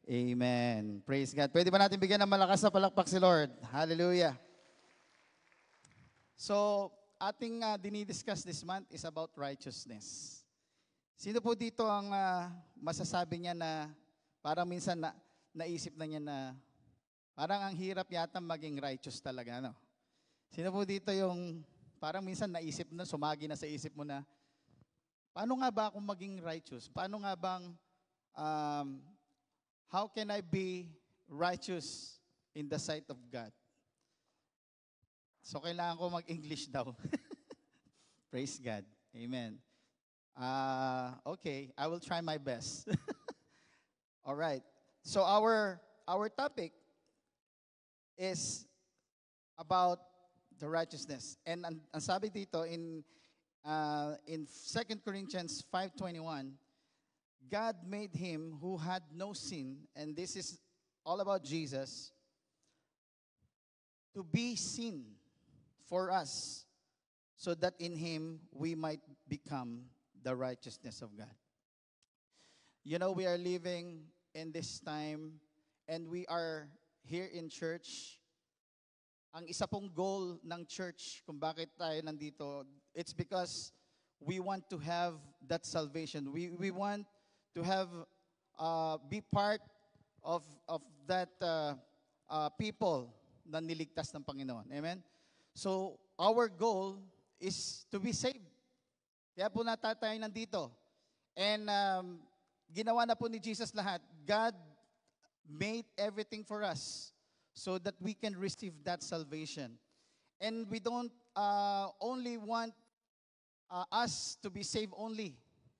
Amen. Praise God. Pwede ba natin bigyan ng malakas na palakpak si Lord? Hallelujah. So, ating dinidiscuss this month is about righteousness. Sino po dito ang masasabi niya na parang minsan naisip na niya na parang ang hirap yata maging righteous talaga, no? Sino po dito yung parang minsan naisip na, sumagi na sa isip mo na, paano nga ba ako maging righteous? Paano nga bang, how can I be righteous in the sight of God? So, kailangan ko mag-English daw. Praise God. Amen. Okay, I will try my best. All right. So, our topic is about the righteousness. And ang sabi dito in 2 Corinthians 5:21, God made him who had no sin, and this is all about Jesus, to be sin for us, so that in him we might become the righteousness of God. You know, we are living in this time, and we are here in church. Ang isa pong goal ng church, kung bakit tayo nandito, it's because we want to have that salvation. We want to have, be part of that people na niligtas ng Panginoon. Amen? So, our goal is to be saved. Kaya po tayo nandito. And ginawa na po ni Jesus lahat. God made everything for us so that we can receive that salvation. And we don't only want us to be saved only.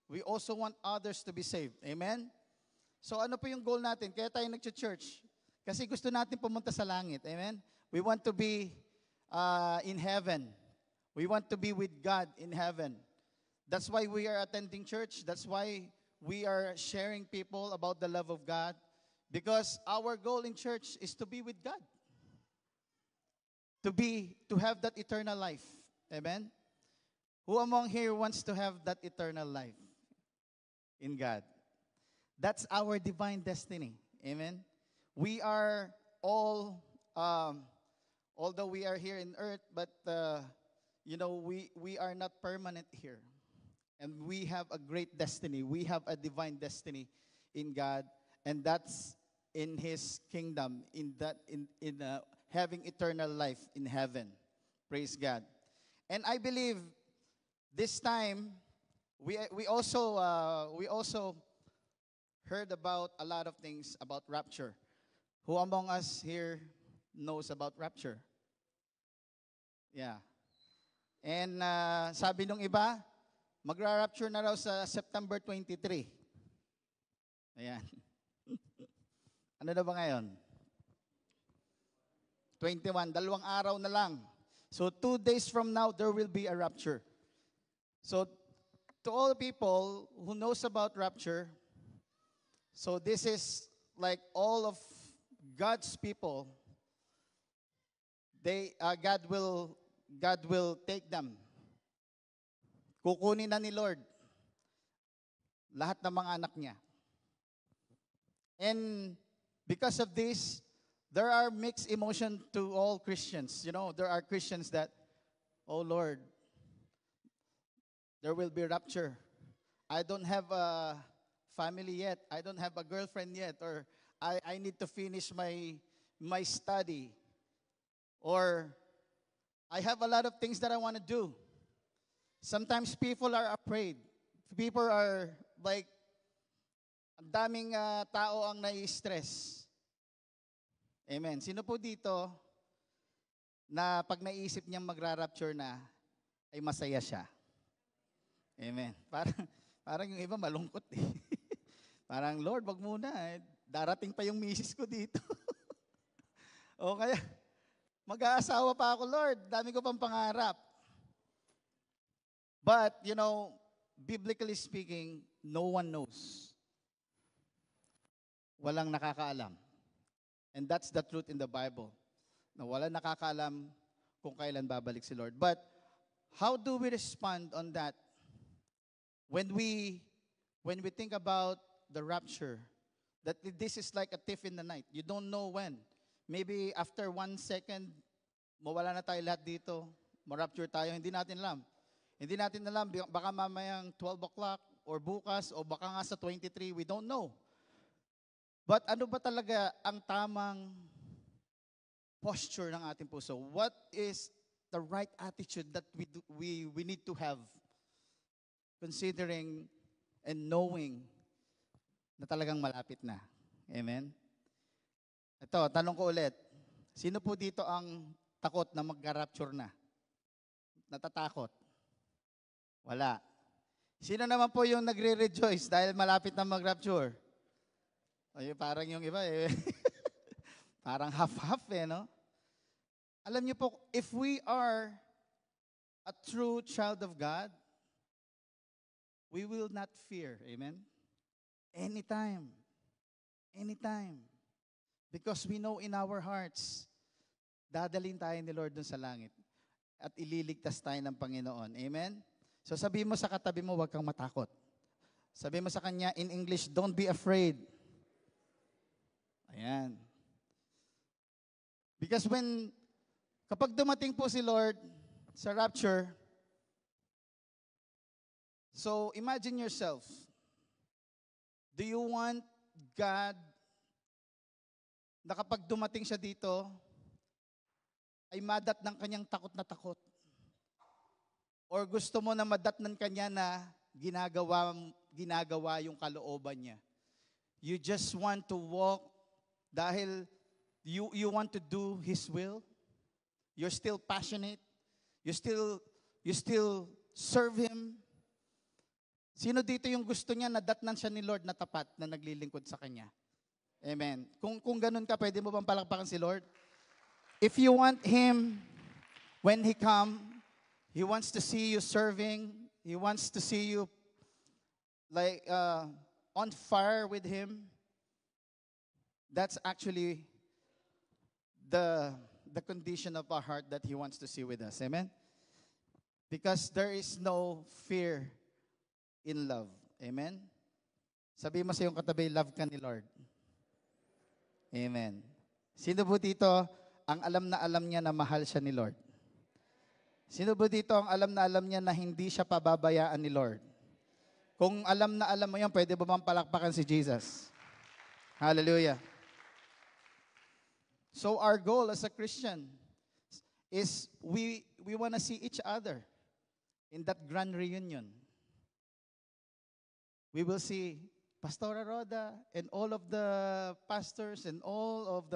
We also want others to be saved. Amen? So ano po yung goal natin? Kaya tayo nag-church. Kasi gusto natin pumunta sa langit. Amen? We want to be in heaven. We want to be with God in heaven. That's why we are attending church. That's why we are sharing people about the love of God. Because our goal in church is to be with God. To have that eternal life. Amen? Who among here wants to have that eternal life in God? That's our divine destiny. Amen? We are all, although we are here in earth, but we are not permanent here. And we have a great destiny. We have a divine destiny in God. And that's in His kingdom, in having eternal life in heaven. Praise God. And I believe this time we also heard about a lot of things about rapture. Who among us here knows about rapture? Yeah. And sabi nung iba, magra-rapture na raw sa September 23. Ayan. Ano na ba ngayon? 21, 2 araw na lang. So 2 days from now, there will be a rapture. So to all people who knows about rapture, so this is like all of God's people, God will take them. Kukunin na ni Lord lahat ng mga anak niya. And because of this, there are mixed emotion to all Christians. You know, there are Christians that, oh Lord, there will be rapture. I don't have a family yet. I don't have a girlfriend yet. Or I need to finish my study. Or I have a lot of things that I want to do. Sometimes people are afraid. People are like, ang daming tao ang nai-stress. Amen. Sino po dito na pag naisip niyang magra-rapture na, ay masaya siya? Amen. Parang yung iba malungkot eh. Parang, Lord, wag muna eh. Darating pa yung misis ko dito. O kaya, mag-aasawa pa ako, Lord. Dami ko pang pangarap. But, biblically speaking, no one knows. Walang nakakaalam. And that's the truth in the Bible. Na walang nakakaalam kung kailan babalik si Lord. But how do we respond on that? When we think about the rapture, That this is like a thief in the night. You don't know when. Maybe after 1 second, mawala na tayo lahat dito. Ma-rapture tayo. Hindi natin alam. Hindi natin alam. Baka mamayang 12 o'clock or bukas o baka nga sa 23. We don't know. But ano ba talaga ang tamang posture ng ating puso? What is the right attitude that we need to have considering and knowing na talagang malapit na? Amen? Ito, tanong ko ulit. Sino po dito ang takot na magka-rapture na? Natatakot? Wala. Sino naman po yung nagre-rejoice dahil malapit na mag-rapture? Ay, parang yung iba eh. Parang half-half eh, no? Alam niyo po, if we are a true child of God, we will not fear. Amen? Anytime. Anytime. Because we know in our hearts, dadalhin tayo ni Lord dun sa langit at ililigtas tayo ng Panginoon. Amen? So sabihin mo sa katabi mo, huwag kang matakot. Sabihin mo sa kanya, in English, don't be afraid. Ayan. Because kapag dumating po si Lord sa rapture, so imagine yourself, do you want God na kapag dumating siya dito, ay madat ng kanyang takot na takot? Or gusto mo na madatnan kanya na ginagawa yung kalooban niya? You just want to walk dahil you want to do His will? You're still passionate? You still serve Him? Sino dito yung gusto niya na datnan siya ni Lord na tapat na naglilingkod sa Kanya? Amen. Kung ganun ka, pwede mo bang palakpakan si Lord? If you want Him, when He come, He wants to see you serving. He wants to see you like on fire with Him. That's actually the condition of our heart that He wants to see with us. Amen? Because there is no fear in love. Amen? Sabi mo sa iyong katabi, love ka ni Lord. Amen. Sino po dito ang alam na alam niya na mahal siya ni Lord? Sino po dito ang alam na alam niya na hindi siya pababayaan ni Lord? Kung alam na alam mo yan, pwede ba bang palakpakan si Jesus? Hallelujah. So our goal as a Christian is we want to see each other in that grand reunion. We will see Pastora Roda and all of the pastors and all of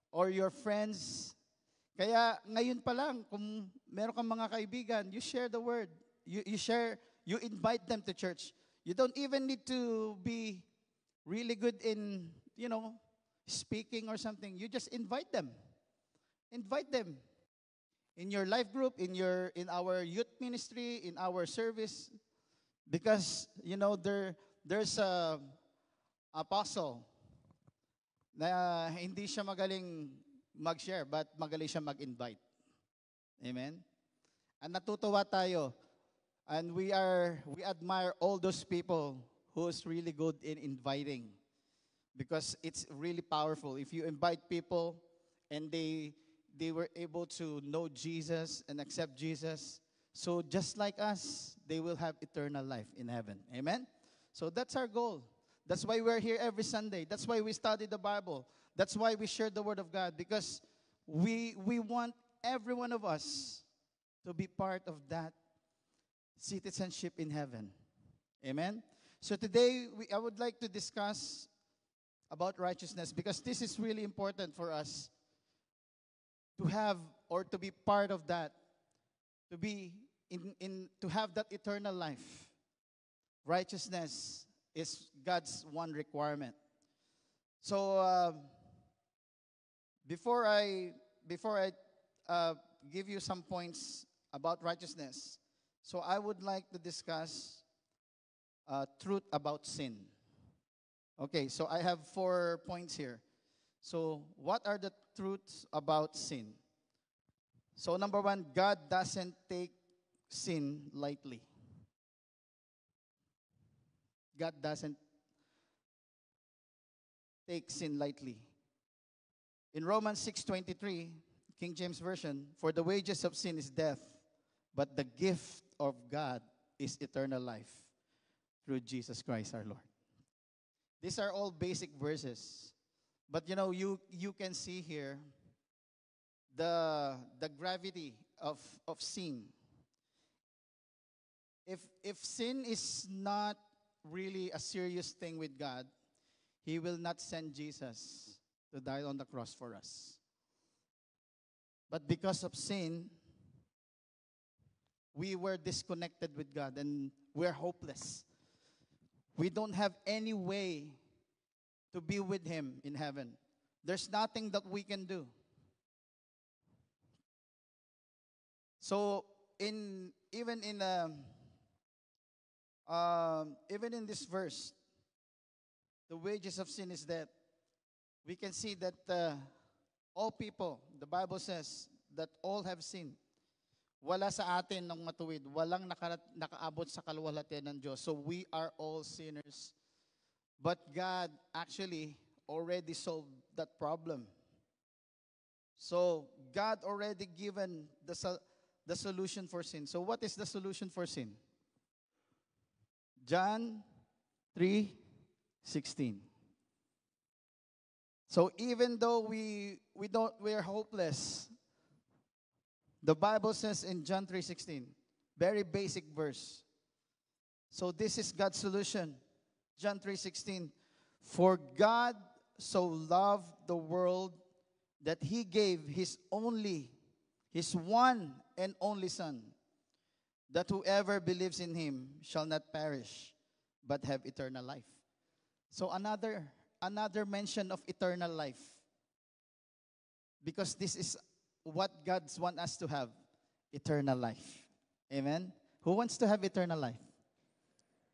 or your friends. Kaya ngayon pa lang, kung meron kang mga kaibigan, you share the word. You invite them to church. You don't even need to be really good in, speaking or something. You just invite them. Invite them. In your life group, in our youth ministry, in our service. Because, there's a apostle na hindi siya magaling mag-share, but magaling siya mag-invite. Amen? And natutuwa tayo. And we admire all those people who's really good in inviting. Because it's really powerful. If you invite people and they were able to know Jesus and accept Jesus, so just like us, they will have eternal life in heaven. Amen? So that's our goal. That's why we're here every Sunday. That's why we study the Bible. That's why we share the Word of God. Because we want every one of us to be part of that citizenship in heaven. Amen? So today, I would like to discuss about righteousness because this is really important for us to have or to be part of that, to be to have that eternal life. Righteousness is God's one requirement. So before I give you some points about righteousness, so I would like to discuss truth about sin. Okay, so I have 4 points here. So what are the truths about sin? So number 1, God doesn't take sin lightly. God doesn't take sin lightly. In Romans 6:23, King James Version, for the wages of sin is death, but the gift of God is eternal life through Jesus Christ our Lord. These are all basic verses. But you can see here the gravity of sin. If sin is not really a serious thing with God, He will not send Jesus to die on the cross for us. But because of sin, we were disconnected with God and we're hopeless. We don't have any way to be with Him in heaven. There's nothing that we can do. So even in this verse, the wages of sin is death. We can see that all people, the Bible says that all have sinned. Wala sa atin ng matuwid, walang nakaabot sa kaluwalhatian ng Diyos. So we are all sinners. But God actually already solved that problem. So God already given the solution for sin. So what is the solution for sin? John 3:16. So even though we're hopeless, the Bible says in John 3:16, very basic verse. So this is God's solution. John 3:16, for God so loved the world that He gave His one and only Son, that whoever believes in Him shall not perish, but have eternal life. So another mention of eternal life. Because this is what God wants us to have, eternal life. Amen? Who wants to have eternal life?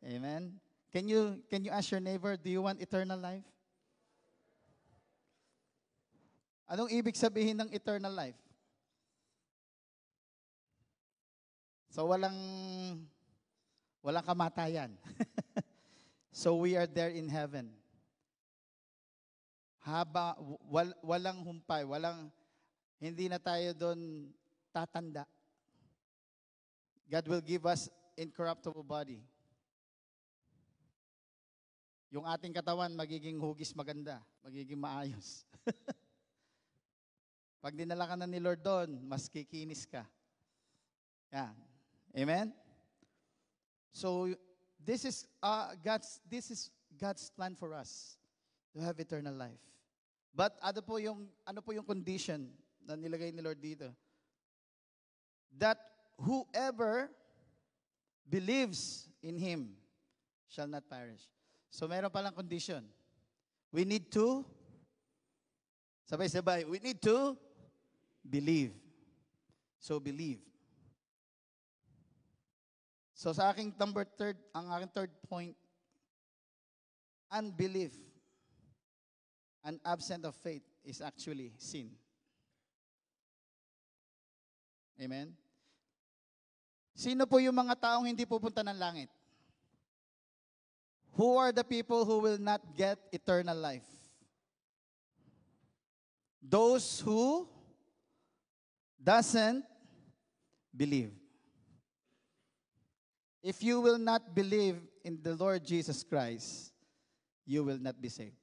Amen? Can you ask your neighbor, do you want eternal life? Anong ibig sabihin ng eternal life? So walang kamatayan. So we are there in heaven. Walang humpay, hindi na tayo doon tatanda. God will give us incorruptible body. Yung ating katawan magiging hugis maganda, magiging maayos. Pag dinala ka na ni Lord doon, mas kikinis ka. Yan. Amen? So this is God's plan for us to have eternal life. But ano po yung condition na nilagay ni Lord dito? That whoever believes in Him shall not perish. So meron palang condition. We need to, sabay-sabay, we need to believe. So believe. So sa aking ang aking third point, unbelief and absent of faith is actually sin. Amen? Sino po yung mga taong hindi pupunta ng langit? Who are the people who will not get eternal life? Those who doesn't believe. If you will not believe in the Lord Jesus Christ, you will not be saved.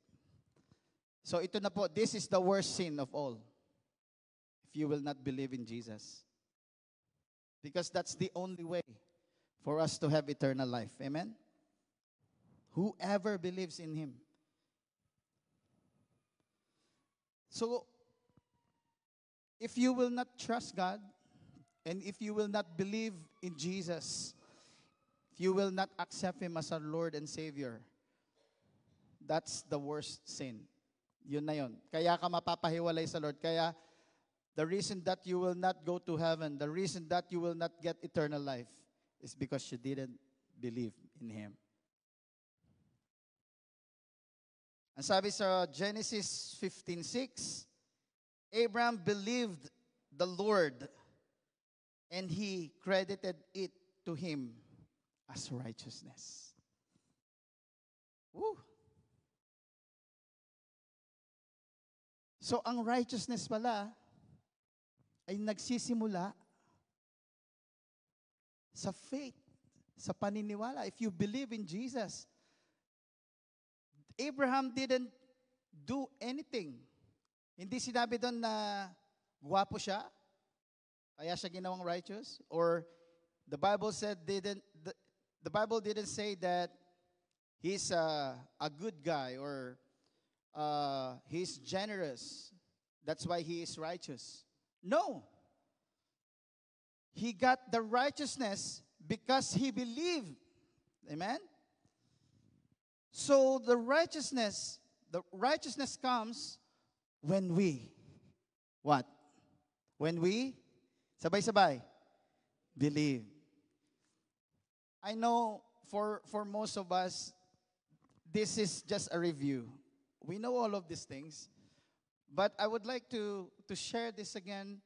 So ito na po, this is the worst sin of all. If you will not believe in Jesus. Because that's the only way for us to have eternal life. Amen? Whoever believes in Him. So, if you will not trust God, and if you will not believe in Jesus, if you will not accept Him as our Lord and Savior, that's the worst sin. Yun na yun. Kaya ka mapapahiwalay sa Lord. Kaya, the reason that you will not go to heaven, the reason that you will not get eternal life, is because you didn't believe in Him. Ang sabi sa Genesis 15:6, Abraham believed the Lord, and he credited it to him as righteousness. Woo! So ang righteousness pala ay nagsisimula sa faith, sa paniniwala. If you believe in Jesus, Abraham didn't do anything. Hindi sinabi doon na gwapo siya, kaya siya ginawang righteous. Or the Bible said the Bible didn't say that he's a good guy or he's generous. That's why he is righteous. No. He got the righteousness because he believed. Amen? So the righteousness comes when we, what? When we, sabay-sabay, believe. I know for most of us, this is just a review. We know all of these things. But I would like to share this again.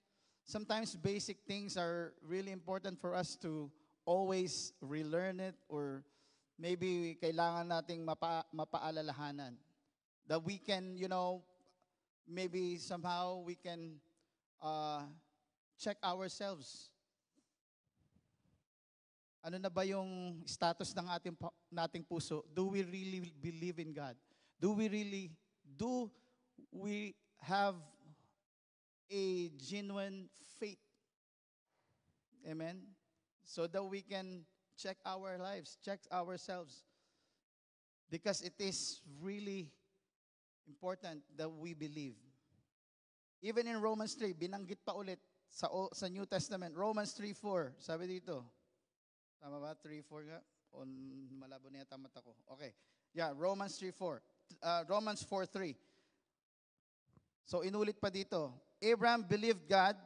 Sometimes basic things are really important for us to always relearn it, or maybe kailangan nating mapaalalahanan. That we can, maybe somehow we can check ourselves. Ano na ba yung status ng nating puso? Do we really believe in God? Do we have a genuine faith? Amen? So that we can check our lives, check ourselves. Because it is really important that we believe. Even in Romans 3, binanggit pa ulit sa New Testament. Romans 3:4, sabi dito. Tama ba? 3:4 nga? O malabo na yata mata ko. Okay. Yeah, Romans 3:4. Romans 4:3. So inulit pa dito. Abraham believed God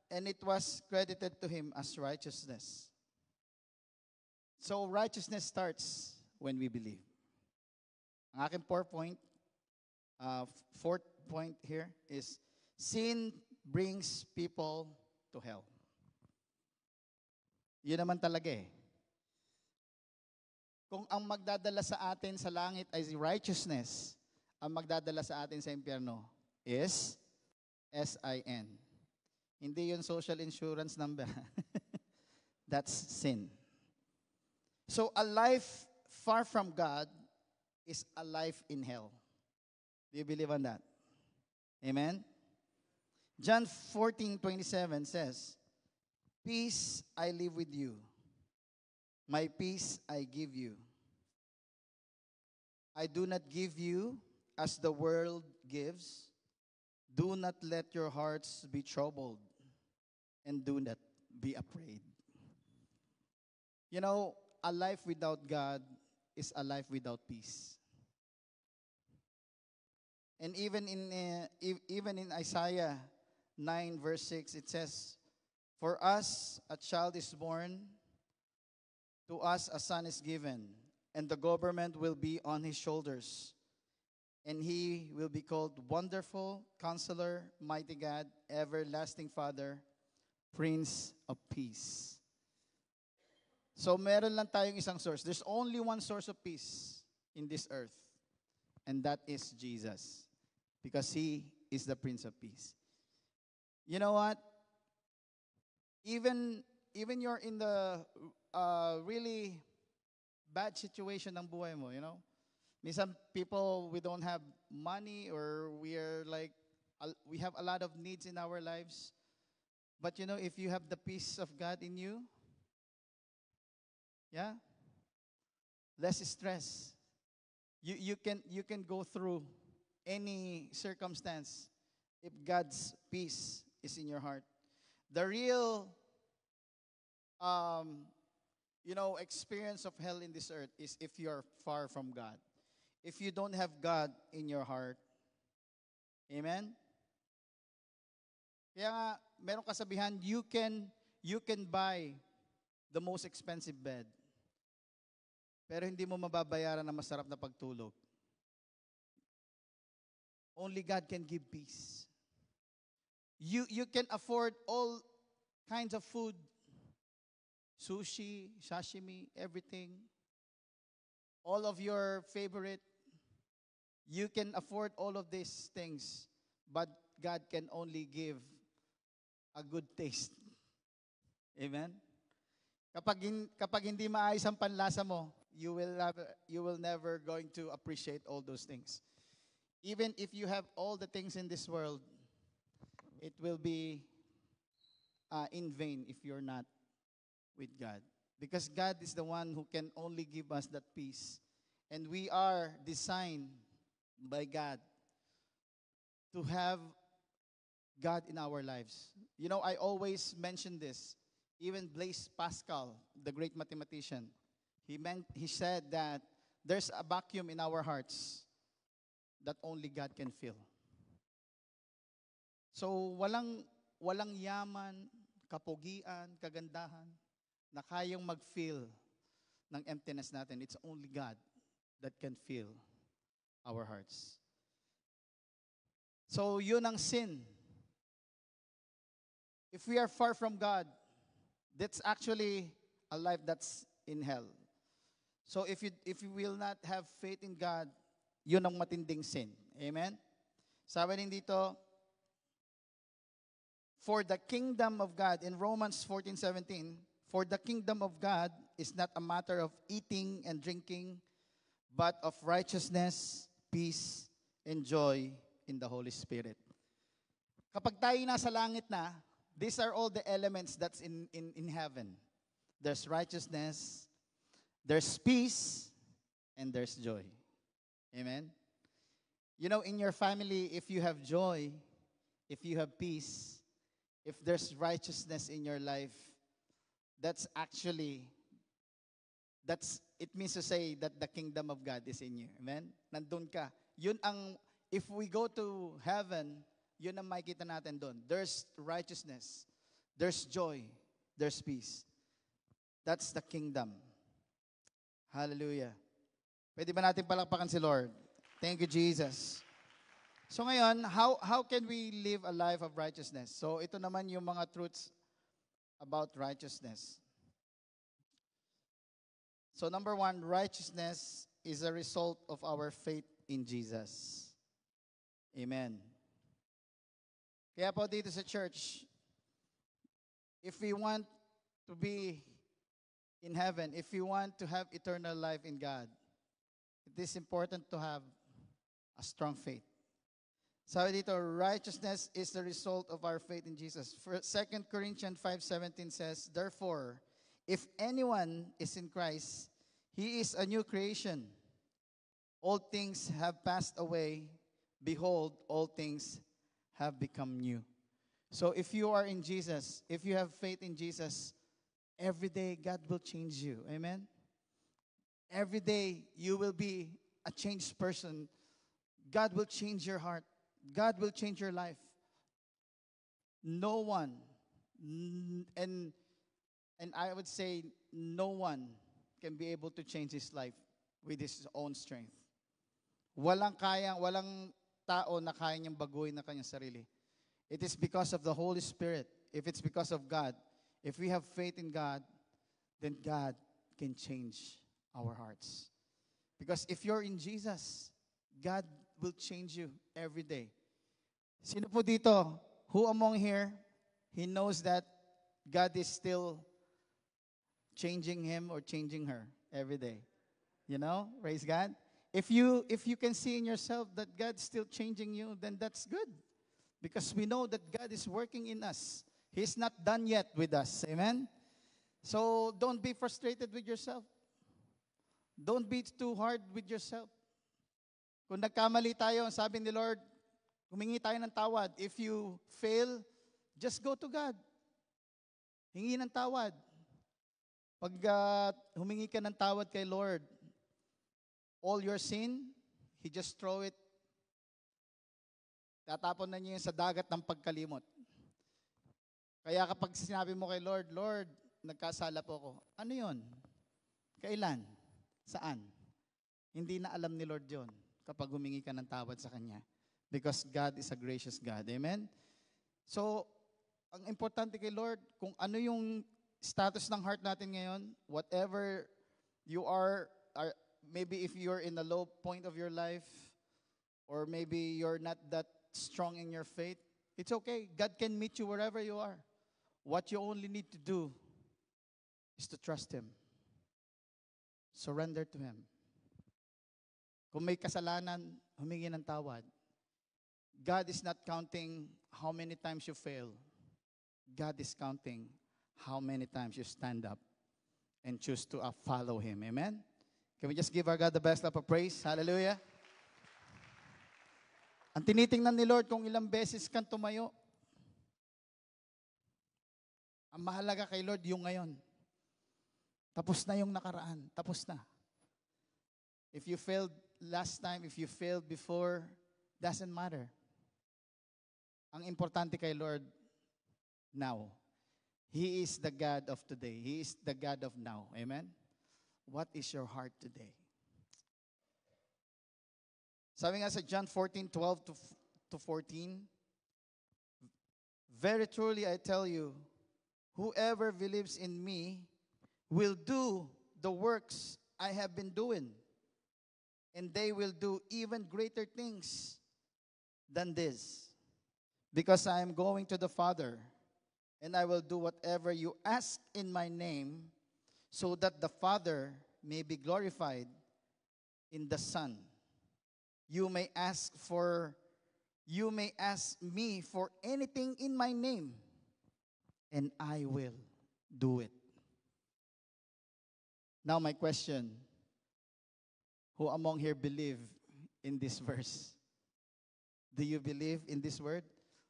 and it was credited to him as righteousness. So righteousness starts when we believe. Ang aking fourth point here is sin brings people to hell. Yun naman talaga eh. Kung ang magdadala sa atin sa langit ay righteousness, ang magdadala sa atin sa impyerno is S-I-N. Hindi yun social insurance number. That's sin. So a life far from God is a life in hell. Do you believe on that? Amen? John 14:27 says, "Peace I leave with you. My peace I give you. I do not give you as the world gives. Do not let your hearts be troubled, and do not be afraid." You know, a life without God is a life without peace. And even in Isaiah 9 verse 6, it says, "For us a child is born, to us a son is given, and the government will be on his shoulders. And he will be called Wonderful, Counselor, Mighty God, Everlasting Father, Prince of Peace." So meron lang tayong isang source. There's only one source of peace in this earth. And that is Jesus. Because he is the Prince of Peace. You know what? Even you're in the really bad situation ng buhay mo, Minsan people, we don't have money, or we are like, we have a lot of needs in our lives. But if you have the peace of God in you, less stress. You can go through any circumstance if God's peace is in your heart. The real experience of hell in this earth is if you're far from God. If you don't have God in your heart. Amen? Kaya nga, meron kasabihan, you can buy the most expensive bed, pero hindi mo mababayaran na masarap na pagtulog. Only God can give peace. You can afford all kinds of food, sushi, sashimi, everything, all of your favorite. You can afford all of these things. but God can only give a good taste. Amen? Kapag hindi maayos ang panlasa mo, you will never going to appreciate all those things. Even if you have all the things in this world, it will be in vain if you're not with God. Because God is the one who can only give us that peace. And we are designed by God to have God in our lives. You know, I always mention this. Even Blaise Pascal, the great mathematician, he said that there's a vacuum in our hearts that only God can fill. So walang yaman, kapugian, kagandahan na kayang mag-fill ng emptiness natin. It's only God that can fill our hearts. So yun ang sin. If we are far from God, that's actually a life that's in hell. So if you will not have faith in God, yun ang matinding sin. Amen? Sabi din dito, for the kingdom of God, in Romans 14:17, for the kingdom of God is not a matter of eating and drinking, but of righteousness, peace, and joy in the Holy Spirit. Kapag tayo nasa langit na, these are all the elements that's in heaven. There's righteousness, there's peace, and there's joy. Amen? You know, in your family, if you have joy, if you have peace, if there's righteousness in your life, it means to say that the kingdom of God is in you. Amen? Nandun ka. If we go to heaven, yun ang makikita natin doon. There's righteousness, there's joy, there's peace. That's the kingdom. Hallelujah. Pwede ba natin palakpakan si Lord? Thank you, Jesus. So ngayon, how can we live a life of righteousness? So ito naman yung mga truths about righteousness. So number 1, righteousness is a result of our faith in Jesus. Amen. Kaya po dito sa church, if we want to be in heaven, if we want to have eternal life in God, it is important to have a strong faith. Sabi dito, righteousness is the result of our faith in Jesus. 2 Corinthians 5:17 says, therefore, if anyone is in Christ, he is a new creation. All things have passed away. Behold, all things have become new. So if you are in Jesus, if you have faith in Jesus, every day God will change you. Amen? Every day you will be a changed person. God will change your heart. God will change your life. No one, and I would say no one can be able to change his life with his own strength. Walang tao na kaya niyang baguhin na kanyang sarili. It is because of the Holy Spirit. If it's because of God, if we have faith in God, then God can change our hearts. Because if you're in Jesus, God will change you every day. Sino po dito, who among here, he knows that God is still changing him or changing her every day? You know, praise God. If you can see in yourself that God's still changing you, then that's good. Because we know that God is working in us. He's not done yet with us. Amen? So don't be frustrated with yourself. Don't be too hard with yourself. Kung nagkamali tayo, sabi ni Lord, humingi tayo ng tawad. If you fail, just go to God. Hingi ng tawad. Pag humingi ka ng tawad kay Lord, all your sin, He just throw it. Tatapon na niya sa dagat ng pagkalimot. Kaya kapag sinabi mo kay Lord, Lord, nagkasala po ako. Ano yon? Kailan? Saan? Hindi na alam ni Lord yon kapag humingi ka ng tawad sa Kanya. Because God is a gracious God. Amen? So, ang importante kay Lord, kung ano yung status ng heart natin ngayon, whatever you are maybe if you're in a low point of your life, or maybe you're not that strong in your faith, it's okay. God can meet you wherever you are. What you only need to do is to trust Him. Surrender to Him. Kung may kasalanan, humingi ng tawad. God is not counting how many times you fail. God is counting how many times you stand up and choose to follow Him. Amen? Can we just give our God the best love of praise? Hallelujah. Ang tinitingnan ni Lord kung ilang beses kang tumayo. Ang mahalaga kay Lord yung ngayon. Tapos na yung nakaraan. Tapos na. If you failed last time, if you failed before, doesn't matter. Ang importante kay Lord, now. He is the God of today. He is the God of now. Amen? What is your heart today? Sabi nga sa John 14:12 to 14, very truly I tell you, whoever believes in me will do the works I have been doing, and they will do even greater things than this, because I am going to the Father, and I will do whatever you ask in my name, so that the Father may be glorified in the Son. You may ask me for anything in my name, and I will do it. Now my question, who among here believe in this verse? Do you believe in this word?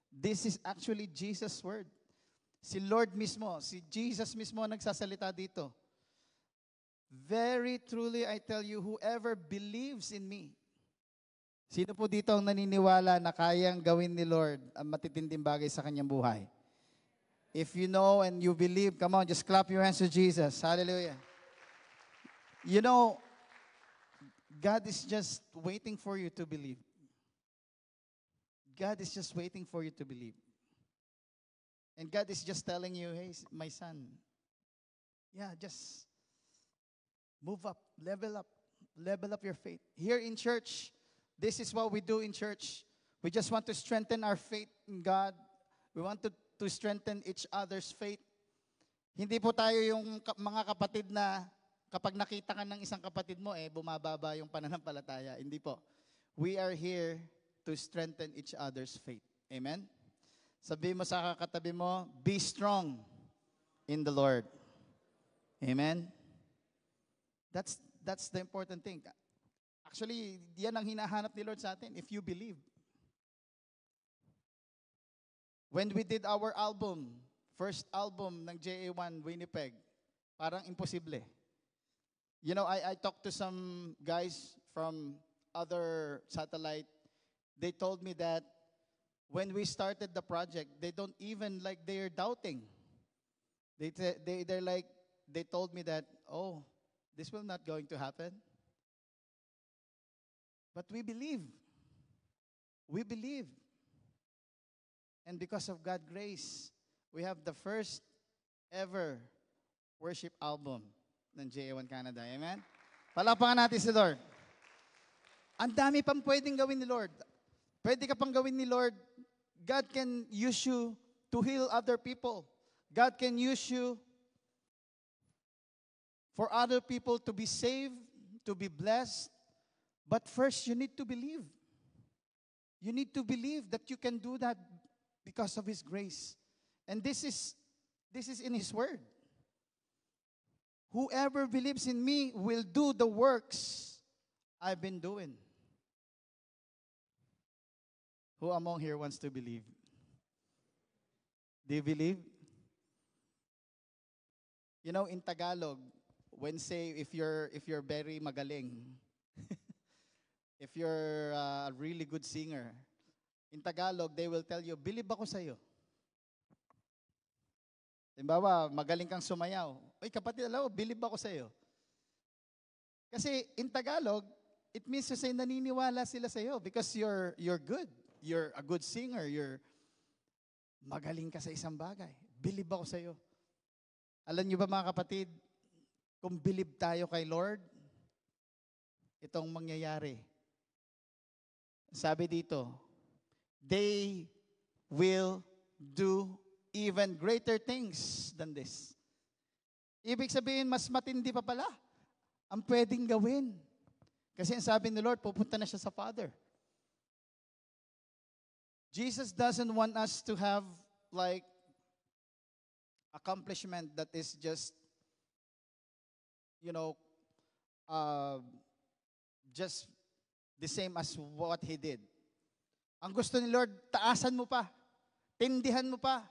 This is actually Jesus' word. Si Lord mismo, si Jesus mismo nagsasalita dito. Very truly I tell you, whoever believes in me. Sino po dito ang naniniwala na kayang gawin ni Lord ang matitinding bagay sa kanyang buhay? If you know and you believe, come on, just clap your hands to Jesus. Hallelujah. You know, God is just waiting for you to believe. God is just waiting for you to believe. And God is just telling you, hey, my son, yeah, just move up, level up your faith. Here in church, this is what we do in church. We just want to strengthen our faith in God. We want to strengthen each other's faith. Hindi po tayo yung mga kapatid na kapag nakita ka ng isang kapatid mo, bumababa yung pananampalataya. Hindi po. We are here to strengthen each other's faith. Amen? Sabi mo sa katabi mo, be strong in the Lord. Amen? That's the important thing. Actually, yan ang hinahanap ni Lord sa atin, if you believe. When we did our album, first album ng JA1 Winnipeg, parang imposible. You know, I talked to some guys from other satellite. They told me that when we started the project, they don't even they're doubting. They told me that, oh, this will not going to happen. But we believe. We believe. And because of God's grace, we have the first ever worship album ng JA1 Canada. Amen? Palapakan natin si Lord. Ang dami pang pwedeng gawin ni Lord. Pwede ka pang gawin ni Lord. God can use you to heal other people. God can use you for other people to be saved, to be blessed. But first, you need to believe. You need to believe that you can do that because of His grace. And this is in His word. Whoever believes in me will do the works I've been doing. Who among here wants to believe? Do you believe? You know, in Tagalog, when say if you're very magaling, if you're a really good singer, in Tagalog, they will tell you, believe ako sa'yo. Halimbawa, magaling kang sumayaw. Ay, kapatid, alam mo, believe ako sa'yo. Kasi in Tagalog, it means to say naniniwala sila sa'yo because you're good. You're a good singer. You're magaling ka sa isang bagay. Believe ako sa'yo. Alam niyo ba mga kapatid, kung believe tayo kay Lord, itong mangyayari. Sabi dito, they will do even greater things than this. Ibig sabihin, mas matindi pa pala ang pwedeng gawin. Kasi ang sabi ni Lord, pupunta na siya sa Father. Jesus doesn't want us to have like accomplishment that is just, you know, just the same as what He did. Ang gusto ni Lord, taasan mo pa. Tindihan mo pa.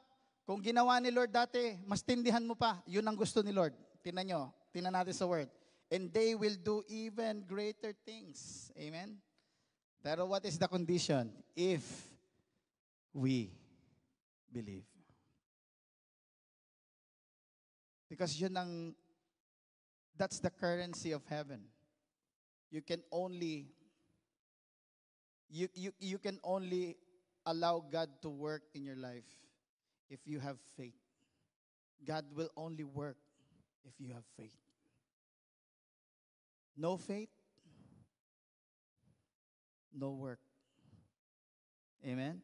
Kung ginawa ni Lord dati, mas tindihan mo pa. Yun ang gusto ni Lord. Tingnan nyo. Tingnan natin sa word. And they will do even greater things. Amen? Pero what is the condition? If we believe. Because that's the currency of heaven. You can only allow God to work in your life if you have faith. God will only work if you have faith. No faith, no work. Amen?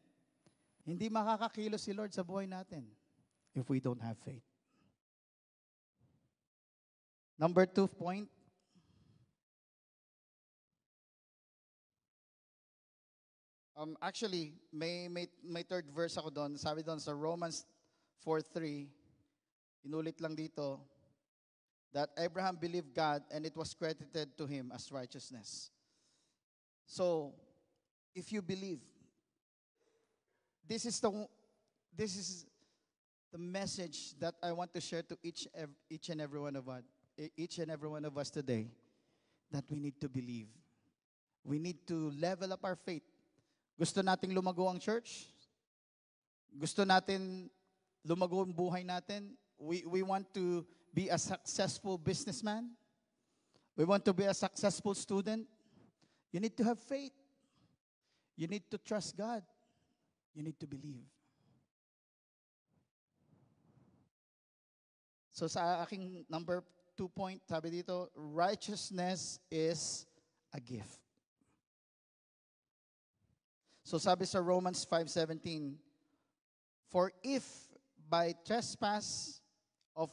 Hindi makakakilos si Lord sa buhay natin if we don't have faith. Number 2 point. Actually, may third verse ako doon. Sabi doon sa Romans 4:3, inulit lang dito, that Abraham believed God and it was credited to him as righteousness. So, if you believe, this is the message that I want to share to each and every one of us today, that we need to believe. We need to level up our faith. Gusto nating lumago ang church? Gusto natin lumago ang buhay natin? We want to be a successful businessman? We want to be a successful student? You need to have faith. You need to trust God. You need to believe. So sa aking number 2 point, sabi dito, righteousness is a gift. So sabi sa Romans 5:17, for if by trespass of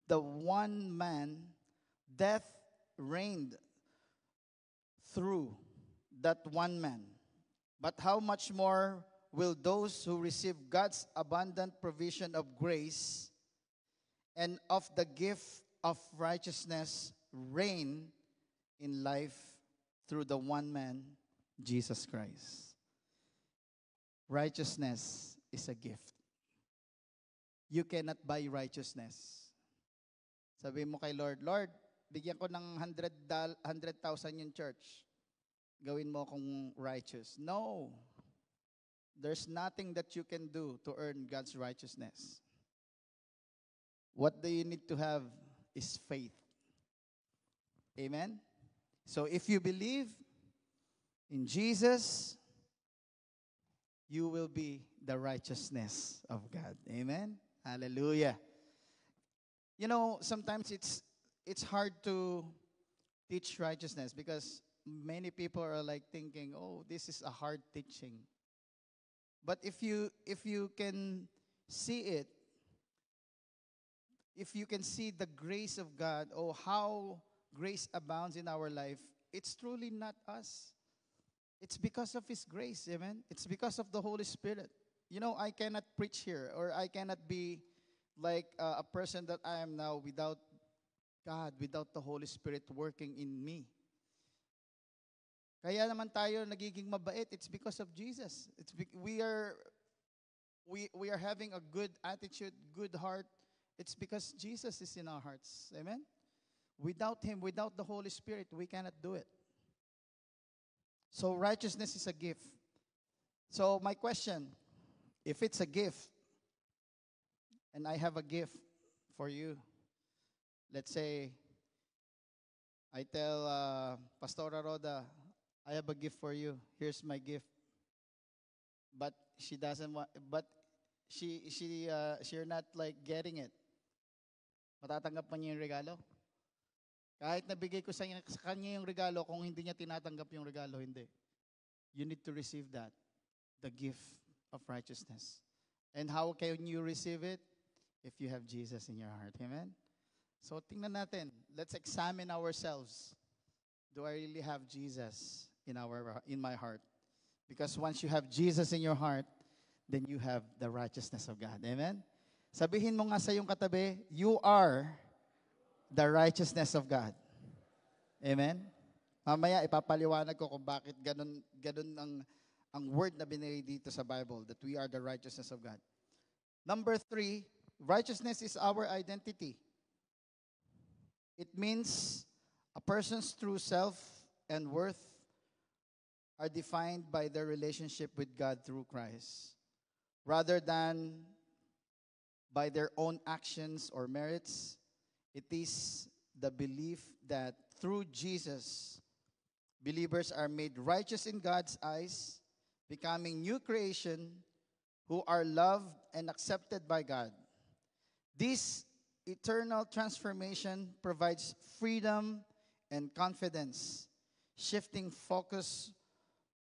the one man death reigned through that one man, but how much more will those who receive God's abundant provision of grace and of the gift of righteousness reign in life through the one man, Jesus Christ. Righteousness is a gift. You cannot buy righteousness. Sabi mo kay Lord, Lord, bigyan ko ng 100,000 yung church. Gawin mo akong righteous. No. There's nothing that you can do to earn God's righteousness. What do you need to have is faith. Amen? So if you believe in Jesus, you will be the righteousness of God. Amen? Hallelujah. You know, sometimes it's hard to teach righteousness because many people are like thinking, oh, this is a hard teaching. But if you can see it, if you can see the grace of God, or how grace abounds in our life, it's truly not us. It's because of His grace, amen? It's because of the Holy Spirit. You know, I cannot preach here, or I cannot be like a person that I am now without God, without the Holy Spirit working in me. Kaya naman tayo nagiging mabait, it's because of Jesus. We are having a good attitude, good heart. It's because Jesus is in our hearts. Amen? Without Him, without the Holy Spirit, we cannot do it. So righteousness is a gift. So my question, if it's a gift, and I have a gift for you, let's say, I tell Pastora Roda, I have a gift for you. Here's my gift. But she doesn't want, but she's not like getting it. Matatanggap pa niya yung regalo? Kahit nabigay ko sa kanya yung regalo, kung hindi niya tinatanggap yung regalo, hindi. You need to receive that. the gift of righteousness. And how can you receive it? If you have Jesus in your heart. Amen? So tingnan natin. Let's examine ourselves. Do I really have Jesus in my heart? Because once you have Jesus in your heart, then you have the righteousness of God. Amen? Sabihin mo nga sa iyong katabi, you are the righteousness of God. Amen? Mamaya ipapaliwanag ko kung bakit ganun ang word na binigay dito sa Bible, that we are the righteousness of God. Number 3, righteousness is our identity. It means a person's true self and worth are defined by their relationship with God through Christ, rather than by their own actions or merits. It is the belief that through Jesus, believers are made righteous in God's eyes, becoming new creation who are loved and accepted by God. This eternal transformation provides freedom and confidence, shifting focus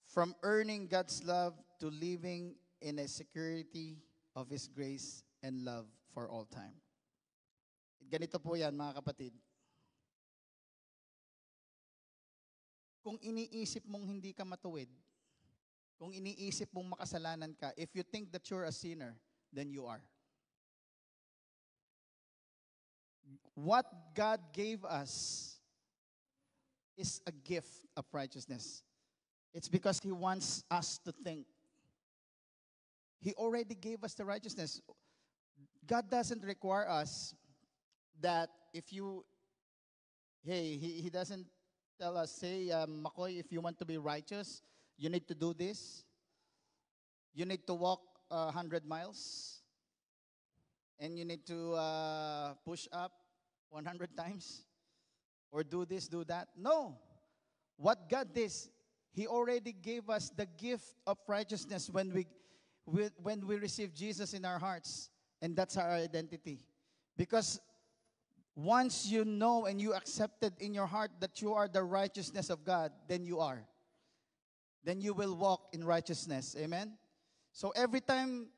from earning God's love to living in a security of His grace and love for all time. Ganito po yan, mga kapatid. Kung iniisip mong hindi ka matuwid, kung iniisip mong makasalanan ka, if you think that you're a sinner, then you are. What God gave us is a gift of righteousness. It's because He wants us to think. He already gave us the righteousness. God doesn't require us that if you, He doesn't tell us, say, Makoy, if you want to be righteous, you need to do this. You need to walk 100 miles. And you need to push up 100 times. Or do this, do that. No. What God did, He already gave us the gift of righteousness when we receive Jesus in our hearts. And that's our identity. Because once you know and you accepted in your heart that you are the righteousness of God, then you are. Then you will walk in righteousness. Amen? So every time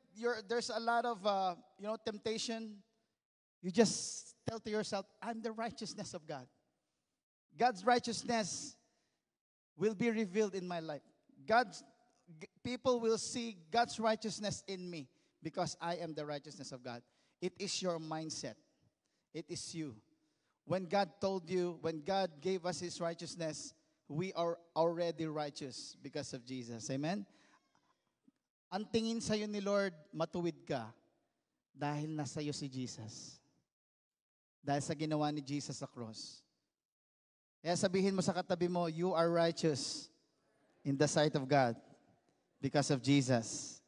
there's a lot of temptation, you just tell to yourself, I'm the righteousness of God. God's righteousness will be revealed in my life. People will see God's righteousness in me because I am the righteousness of God. It is your mindset. It is you. When God told you, when God gave us His righteousness, we are already righteous because of Jesus. Amen? Ang tingin sa'yo ni Lord, matuwid ka dahil nasa iyo si Jesus. Dahil sa ginawa ni Jesus sa cross. Kaya sabihin mo sa katabi mo, you are righteous in the sight of God because of Jesus.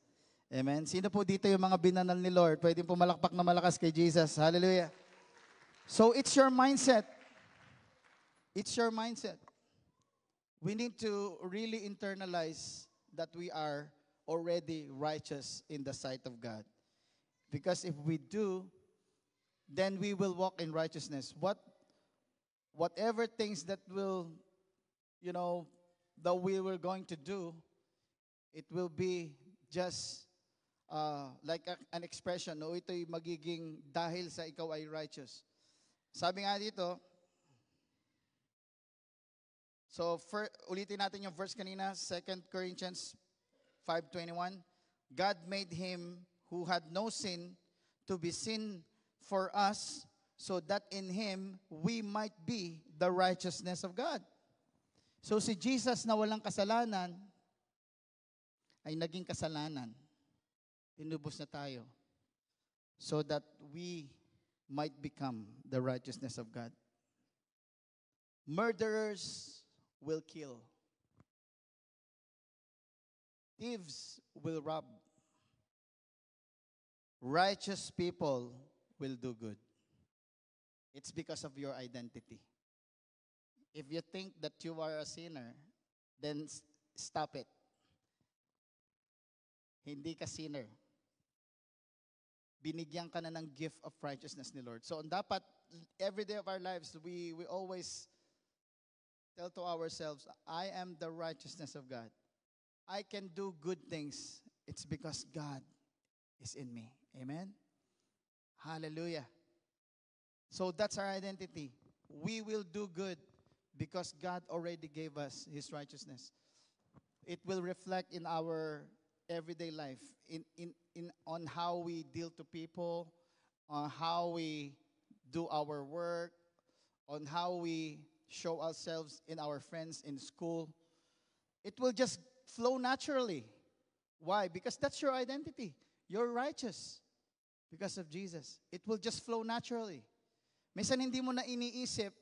Amen? Sino po dito yung mga binanal ni Lord? Pwede po malakpak na malakas kay Jesus. Hallelujah. So it's your mindset. It's your mindset. We need to really internalize that we are already righteous in the sight of God. Because if we do, then we will walk in righteousness. Whatever things that will, that we were going to do, it will be just like an expression, no, ito'y magiging dahil sa ikaw ay righteous. Sabi nga dito, so ulitin natin yung verse kanina, 2 Corinthians 5:21. God made Him who had no sin to be sin for us, so that in Him we might be the righteousness of God. So si Jesus na walang kasalanan ay naging kasalanan. Tinubos na tayo so that we might become the righteousness of God. Murderers will kill. Thieves will rob. Righteous people will do good. It's because of your identity. If you think that you are a sinner, then stop it. Hindi ka sinner. Binigyan ka na ng gift of righteousness ni Lord. So dapat, every day of our lives, we always tell to ourselves, I am the righteousness of God. I can do good things, it's because God is in me. Amen? Hallelujah. So that's our identity. We will do good because God already gave us His righteousness. It will reflect in our everyday life, on how we deal to people, on how we do our work, on how we show ourselves in our friends in school. It will just flow naturally. Why? Because that's your identity. You're righteous because of Jesus. It will just flow naturally. Minsan hindi mo na iniisip,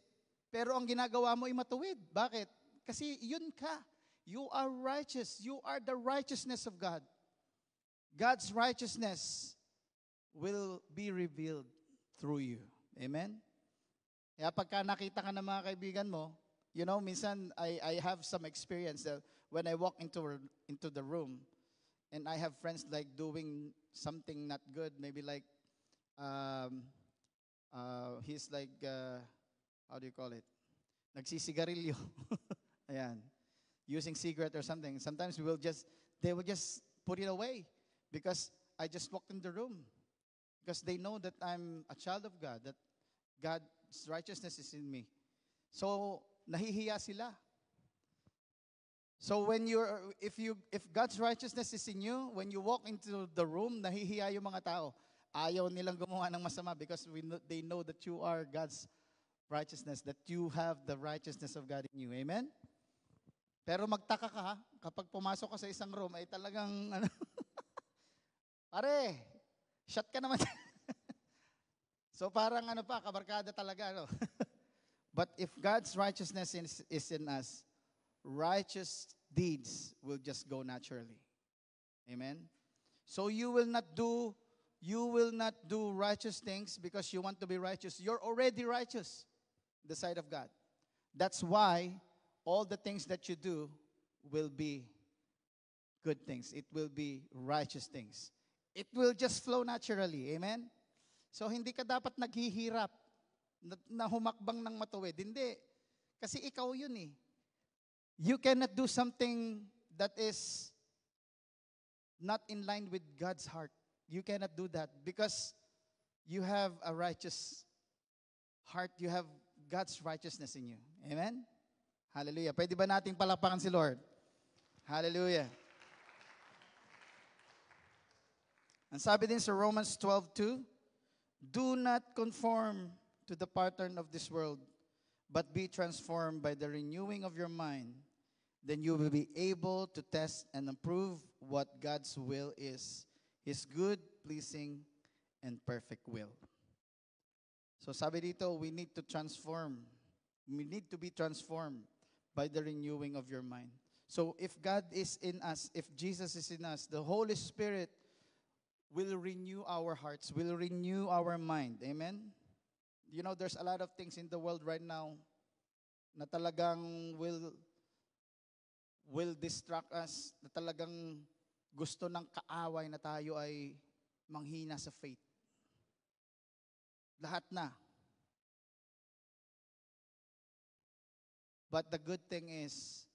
pero ang ginagawa mo ay matuwid. Bakit? Kasi yun ka. You are righteous. You are the righteousness of God. God's righteousness will be revealed through you. Amen? Kaya pagka nakita ka ng mga kaibigan mo, minsan I have some experience that when I walk into the room and I have friends like doing something not good, maybe like he's like how do you call it? Nagsisigarilyo. Ayan. Using cigarette or something. Sometimes they will just put it away because I just walked in the room. Because they know that I'm a child of God, that God's righteousness is in me. So, nahihiya sila. So if God's righteousness is in you, when you walk into the room, nahihiya yung mga tao. Ayaw nilang gumawa ng masama because they know that you are God's righteousness, that you have the righteousness of God in you. Amen? Pero magtaka ka, kapag pumasok ka sa isang room, ay talagang, pare, shut ka naman. So parang kabarkada talaga. But if God's righteousness is in us, righteous deeds will just go naturally. Amen? So you will not do righteous things because you want to be righteous. You're already righteous in the sight of God. That's why all the things that you do will be good things. It will be righteous things. It will just flow naturally. Amen? So hindi ka dapat naghihirap na humakbang ng matuwid. Hindi. Kasi ikaw yun eh. You cannot do something that is not in line with God's heart. You cannot do that because you have a righteous heart. You have God's righteousness in you. Amen? Hallelujah. Pwede ba nating palakpakan si Lord? Hallelujah. Ang sabi din sa Romans 12:2, do not conform to the pattern of this world, but be transformed by the renewing of your mind. Then you will be able to test and approve what God's will is, His good, pleasing, and perfect will. So sabi dito, we need to transform. We need to be transformed by the renewing of your mind. So if God is in us, if Jesus is in us, the Holy Spirit will renew our hearts, will renew our mind. Amen? There's a lot of things in the world right now na talagang will distract us, na talagang gusto ng kaaway na tayo ay manghina sa faith. Lahat na. But the good thing is,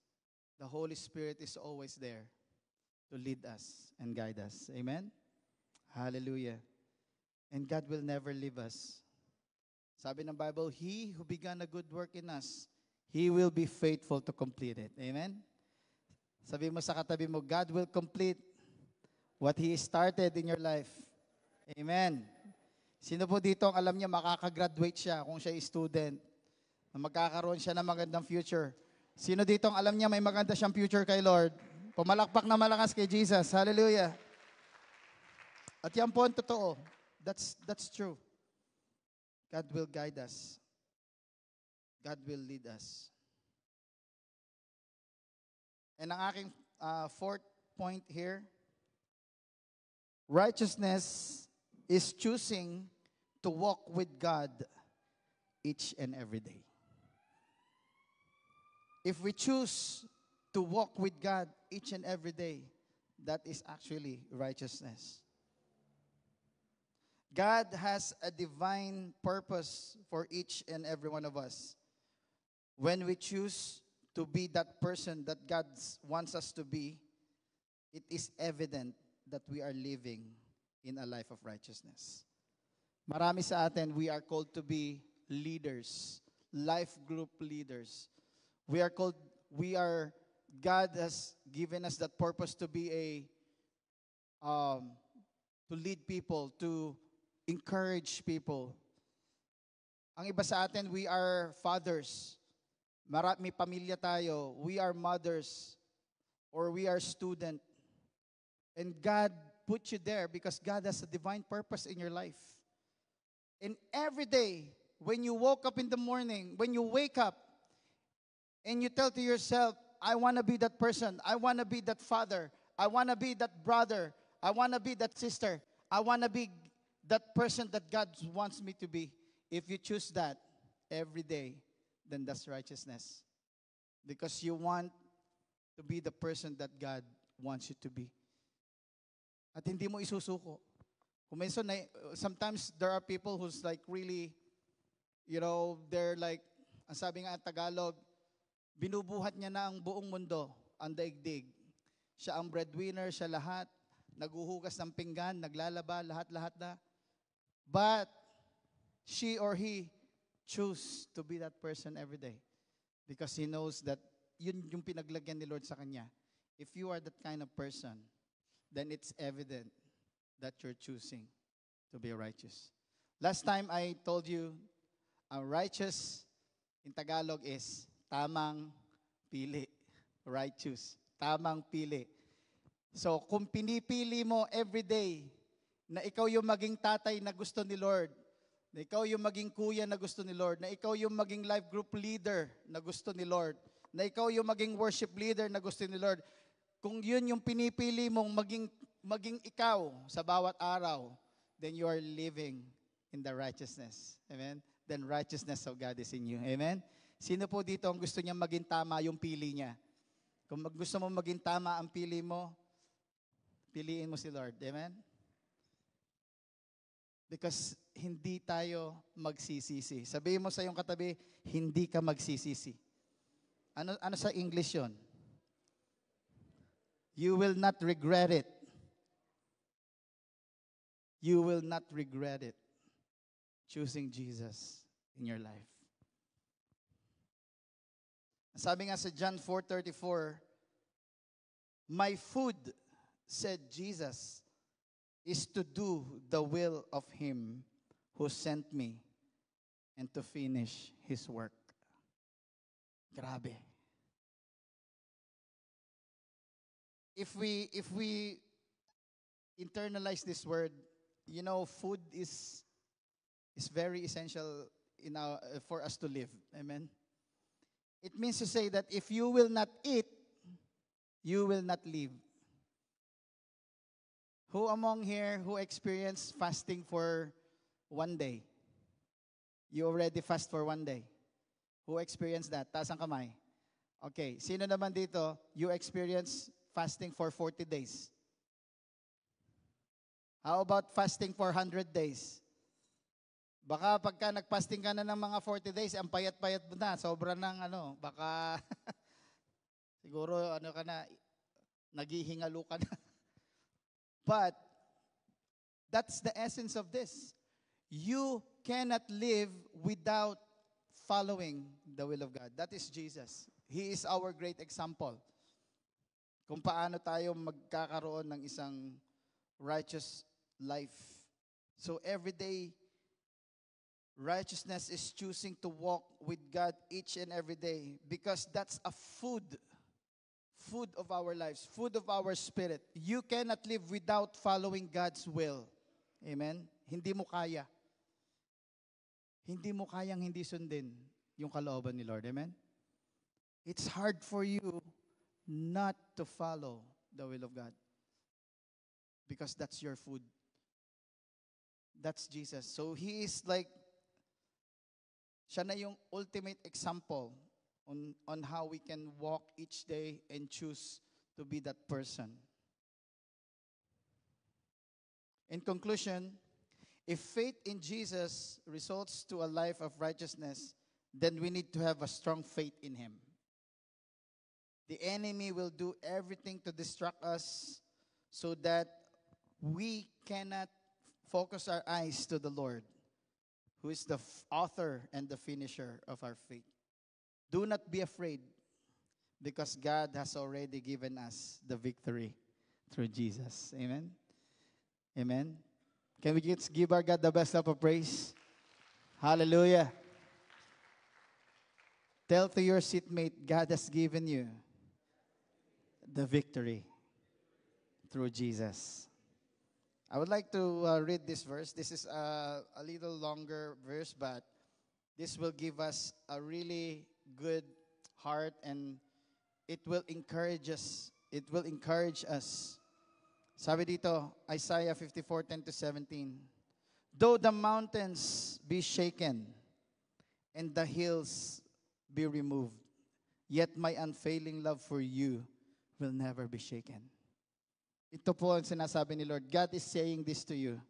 the Holy Spirit is always there to lead us and guide us. Amen? Hallelujah. And God will never leave us. Sabi ng Bible, He who began a good work in us, He will be faithful to complete it. Amen? Sabi mo sa katabi mo, God will complete what He started in your life. Amen. Sino po dito ang alam niya makakagraduate siya kung siya ay student, na magkakaroon siya ng magandang future? Sino dito ang alam niya may maganda siyang future kay Lord? Pumalakpak na malakas kay Jesus. Hallelujah. At yan po ang totoo. That's true. God will guide us. God will lead us. And ang aking fourth point here, righteousness is choosing to walk with God each and every day. If we choose to walk with God each and every day, that is actually righteousness. God has a divine purpose for each and every one of us. When we choose to be that person that God wants us to be, it is evident that we are living in a life of righteousness. Marami sa atin, we are called to be leaders, life group leaders. God has given us that purpose to be to lead people, to encourage people. Ang iba sa atin, we are fathers. May pamilya tayo. We are mothers or we are student. And God put you there because God has a divine purpose in your life. And every day, when you woke up in the morning, when you wake up, and you tell to yourself, I want to be that person. I want to be that father. I want to be that brother. I want to be that sister. I want to be that person that God wants me to be. If you choose that every day, then that's righteousness. Because you want to be the person that God wants you to be. At hindi mo isusuko. Sometimes there are people who's like really, they're like, ang sabi nga ang Tagalog, binubuhat niya na ang buong mundo, ang daigdig. Siya ang breadwinner, siya lahat. Naghuhugas ng pinggan, naglalaba, lahat-lahat na. But she or he choose to be that person every day. Because he knows that yun yung pinaglagyan ni Lord sa kanya. If you are that kind of person, then it's evident that you're choosing to be righteous. Last time I told you, righteous in Tagalog is tamang pili. Righteous. Tamang pili. So, kung pinipili mo every day na ikaw yung maging tatay na gusto ni Lord, na ikaw yung maging kuya na gusto ni Lord, na ikaw yung maging life group leader na gusto ni Lord, na ikaw yung maging worship leader na gusto ni Lord, kung yun yung pinipili mong maging ikaw sa bawat araw, then you are living in the righteousness. Amen? Then righteousness of God is in you. Amen? Sino po dito ang gusto niya maging tama yung pili niya? Kung gusto mo maging tama ang pili mo, piliin mo si Lord. Amen? Because hindi tayo magsisisi. Sabihin mo sa iyong katabi, hindi ka magsisisi. Ano sa English yon? You will not regret it. You will not regret it. Choosing Jesus in your life. Sabi nga sa John 4:34, my food, said Jesus, is to do the will of Him who sent me and to finish His work. Grabe. If we internalize this word, food is very essential for us to live. Amen. It means to say that if you will not eat, you will not live. Who among here who experienced fasting for one day? You already fast for one day. Who experienced that? Taas ang kamay. Okay. Sino naman dito, you experienced fasting for 40 days? How about fasting for 100 days? Baka pagka nag-fasting ka na ng mga 40 days, ang payat-payat mo na, sobra ng baka siguro ka na, naghihingalo ka na. But that's the essence of this. You cannot live without following the will of God. That is Jesus. He is our great example. Kung paano tayo magkakaroon ng isang righteous life. So every day, righteousness is choosing to walk with God each and every day because that's a food of our lives, food of our spirit. You cannot live without following God's will. Amen? Hindi mo kaya. Hindi mo kayang hindi sundin yung kalooban ni Lord. Amen? It's hard for you not to follow the will of God because that's your food. That's Jesus. So He is like, siya na yung ultimate example on how we can walk each day and choose to be that person. In conclusion, if faith in Jesus results to a life of righteousness, then we need to have a strong faith in Him. The enemy will do everything to distract us so that we cannot focus our eyes to the Lord, who is the author and the finisher of our faith. Do not be afraid, because God has already given us the victory through Jesus. Amen? Amen? Can we just give our God the best of praise? Hallelujah. Tell to your seatmate, God has given you the victory through Jesus. I would like to read this verse. This is a little longer verse, but this will give us a really good heart, and it will encourage us. It will encourage us. Sabi dito, Isaiah 54:10-17. Though the mountains be shaken and the hills be removed, yet my unfailing love for you will never be shaken. Ito po ang sinasabi ni Lord. God is saying this to you.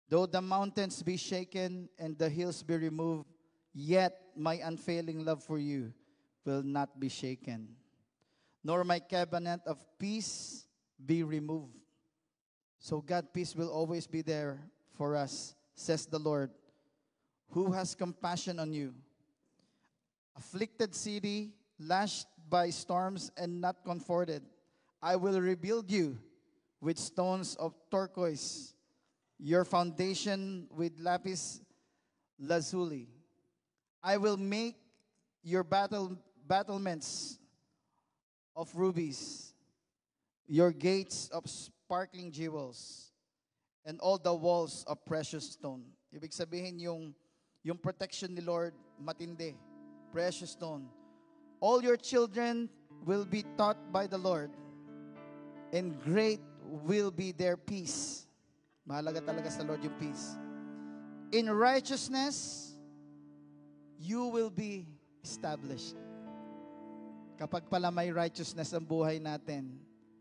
Though the mountains be shaken and the hills be removed, yet my unfailing love for you will not be shaken, nor my covenant of peace be removed. So God, peace will always be there for us, says the Lord, who has compassion on you. Afflicted city, lashed by storms and not comforted, I will rebuild you with stones of turquoise, your foundation with lapis lazuli. I will make your battlements of rubies, your gates of sparkling jewels, and all the walls of precious stone. Ibig sabihin yung protection ni Lord, matindi, precious stone. All your children will be taught by the Lord, and great will be their peace. Mahalaga talaga sa Lord yung peace. In righteousness, you will be established. Kapag pala may righteousness ang buhay natin,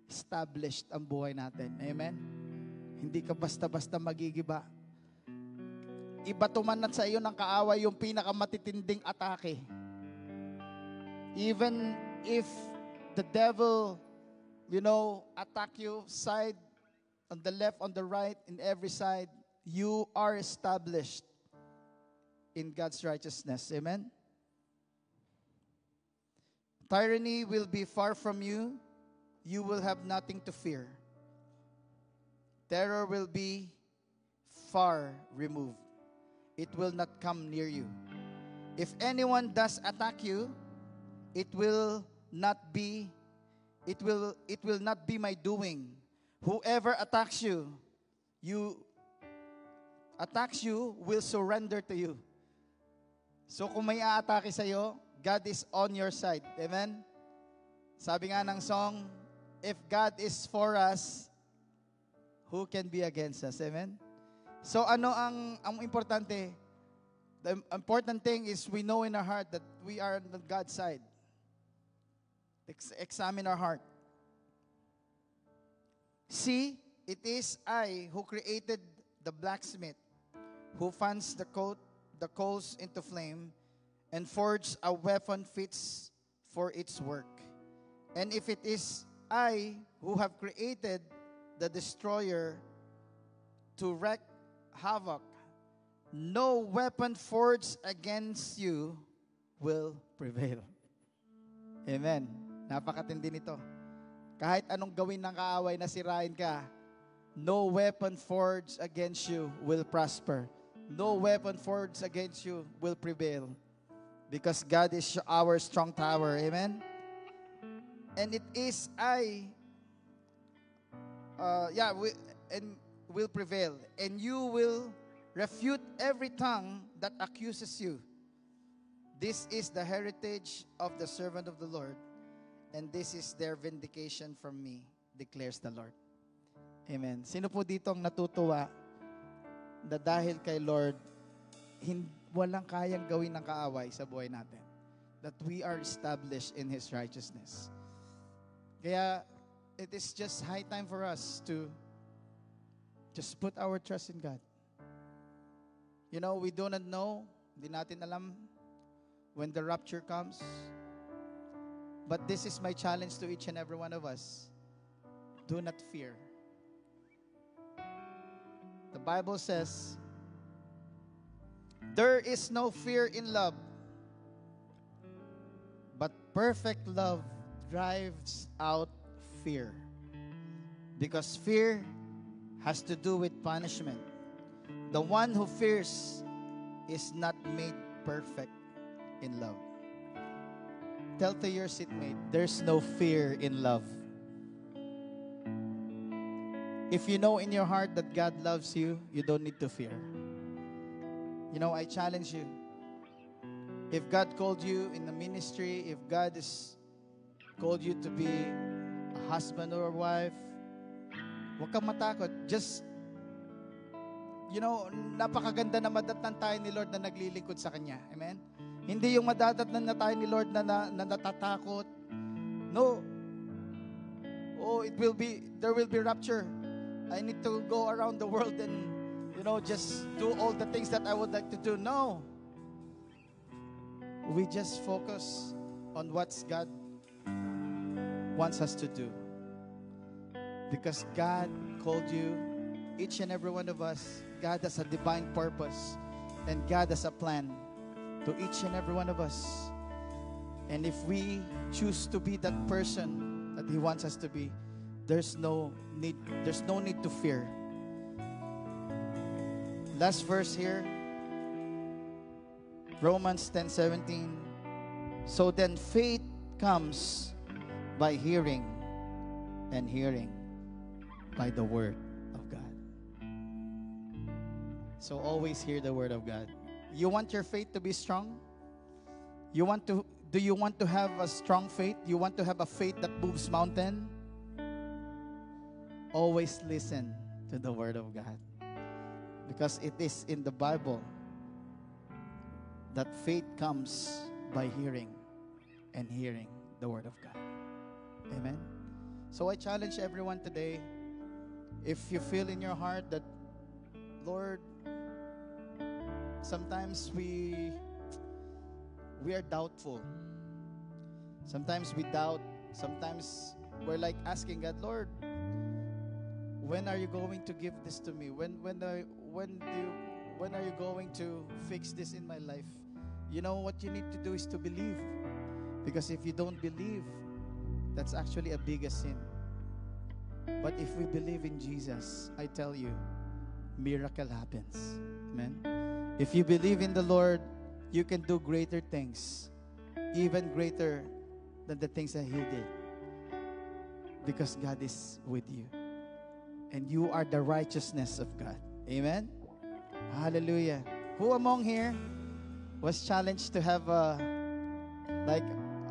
established ang buhay natin. Amen? Hindi ka basta-basta magigiba. Iba tumanat sa iyo ng kaaway yung pinakamatitinding atake. Even if the devil, attack you side, on the left, on the right, in every side, you are established in God's righteousness. Amen? Tyranny will be far from you. You will have nothing to fear. Terror will be far removed. It will not come near you. If anyone does attack you, it will not be my doing. Whoever attacks you will surrender to you. So kung may aatake sa iyo, God is on your side. Amen? Sabi nga ng song, if God is for us, who can be against us? Amen? So ano ang importante? The important thing is we know in our heart that we are on God's side. Examine our heart. See, it is I who created the blacksmith, who fans the coals into flame, and forged a weapon fits for its work. And if it is I who have created the destroyer to wreak havoc, no weapon forged against you will prevail. Amen. Napakatindi nito. Kahit anong gawin ng kaaway na sirain ka, no weapon forged against you will prosper. No weapon forged against you will prevail. Because God is our strong tower. Amen? And it is will prevail. And you will refute every tongue that accuses you. This is the heritage of the servant of the Lord, and this is their vindication from me, declares the Lord. Amen. Sino po dito ang natutuwa na dahil kay Lord, walang kayang gawin ng kaaway sa buhay natin? That we are established in His righteousness. Kaya, it is just high time for us to just put our trust in God. We do not know, hindi natin alam when the rapture comes. But this is my challenge to each and every one of us. Do not fear. The Bible says, there is no fear in love, but perfect love drives out fear. Because fear has to do with punishment. The one who fears is not made perfect in love. Tell to your seatmate, there's no fear in love. If you know in your heart that God loves you, you don't need to fear. You know, I challenge you. If God called you in the ministry, if God has called you to be a husband or a wife, huwag kang matakot. Just, you know, napakaganda na madatnan tayo ni Lord na naglilingkod sa Kanya. Amen? Hindi yung madadatnan na tayo ni Lord na natatakot. No. Oh, there will be rapture. I need to go around the world and, you know, just do all the things that I would like to do. No. We just focus on what God wants us to do. Because God called you, each and every one of us. God has a divine purpose. And God has a plan to each and every one of us. And if we choose to be that person that He wants us to be, there's no need to fear. Last verse here, Romans 10:17. So then faith comes by hearing, and hearing by the word of God. So always hear the word of God. You want your faith to be strong? Do you want to have a strong faith? You want to have a faith that moves mountain? Always listen to the word of God. Because it is in the Bible that faith comes by hearing, and hearing the word of God. Amen. So I challenge everyone today, if you feel in your heart that, Lord, sometimes we are doubtful. Sometimes we doubt. Sometimes we're like asking God, Lord, when are you going to give this to me? When are you going to fix this in my life? You know what you need to do is to believe. Because if you don't believe, that's actually a bigger sin. But if we believe in Jesus, I tell you, miracle happens. Amen. If you believe in the Lord, you can do greater things, even greater than the things that He did. Because God is with you. And you are the righteousness of God. Amen? Hallelujah. Who among here was challenged to have a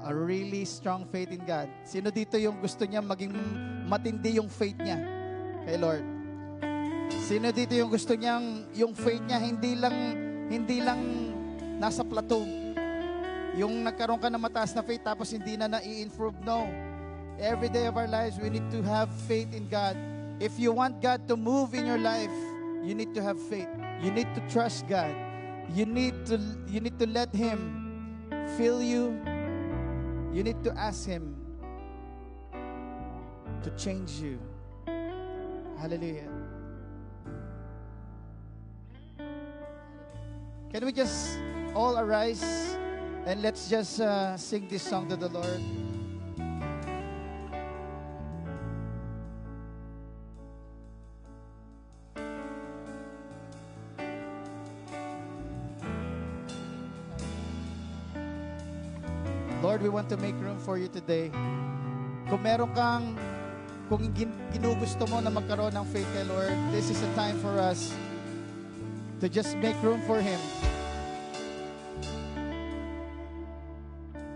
really strong faith in God? Sino dito yung gusto niya maging matindi yung faith niya kay Lord? Sino dito yung gusto niyang yung faith niya hindi lang nasa plateau? Yung nagkaroon ka ng mataas na faith tapos hindi na i-improve? No. Every day of our lives, we need to have faith in God. If you want God to move in your life, you need to have faith. You need to trust God. You need to let Him fill you. You need to ask Him to change you. Hallelujah. Can we just all arise and let's just sing this song to the Lord? Lord, we want to make room for you today. Kung ginugusto mo na magkaroon ng faith kay Lord, this is a time for us to just make room for Him.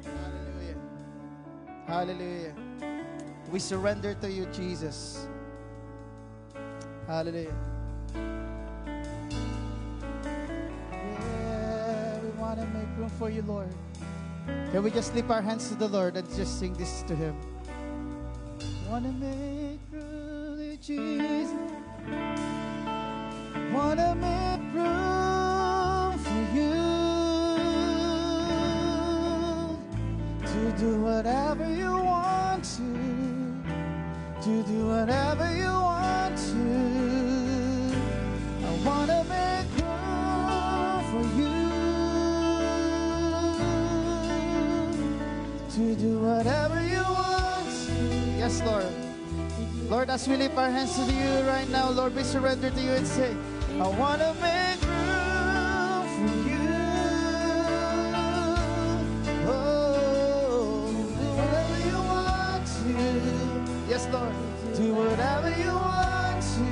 Hallelujah. Hallelujah. We surrender to you, Jesus. Hallelujah. Yeah, we want to make room for you, Lord. Can we just lift our hands to the Lord and just sing this to Him? Wanna make room, Jesus. Wanna make room for you to do whatever you Yes, Lord. Lord, as we lift our hands to you right now, Lord, we surrender to you and say, I want to make room for you. Oh, do whatever you want to. Yes, Lord. Do whatever you want to.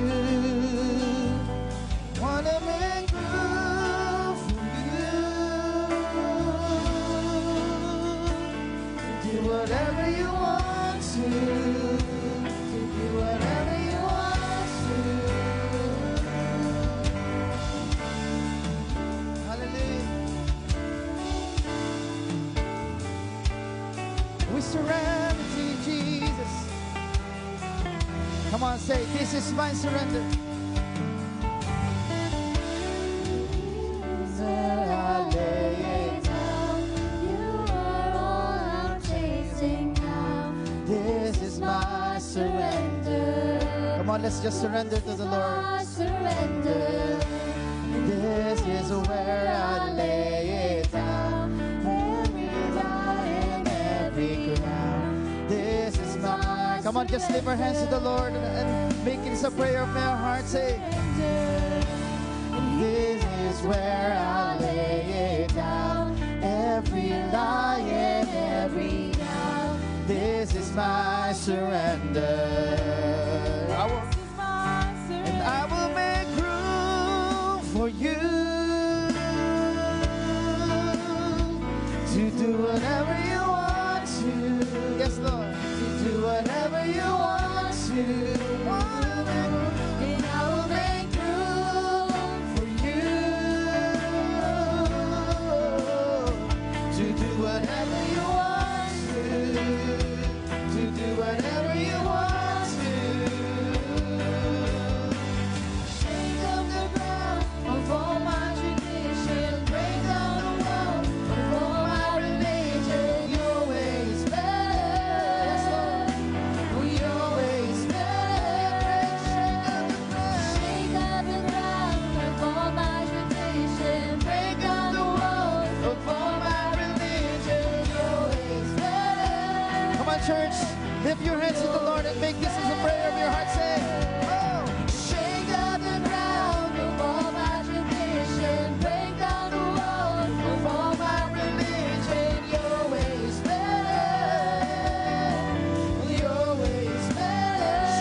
Want to make room for you. Do whatever you want to. Do whatever you want to. Hallelujah. We surrender to you, Jesus. Come on, say, this is my surrender. Let's just surrender to the Lord. Surrender. This is where I lay it down. Every lie and every crown. This is my. Come on, just lift our hands to the Lord and make it a prayer of our heart. Say, this is where I lay it down. Every lie and every crown. This is my surrender. I will make room for you to do whatever you want to. Yes, Lord. To do whatever you want to. And I will make room for you to do whatever you want to. To do whatever you want. Church, lift your hands to the Lord and make this as a prayer of your heart. Say, oh, shake up the ground of all my tradition, break down the walls of all my religion. Your ways better, your ways better.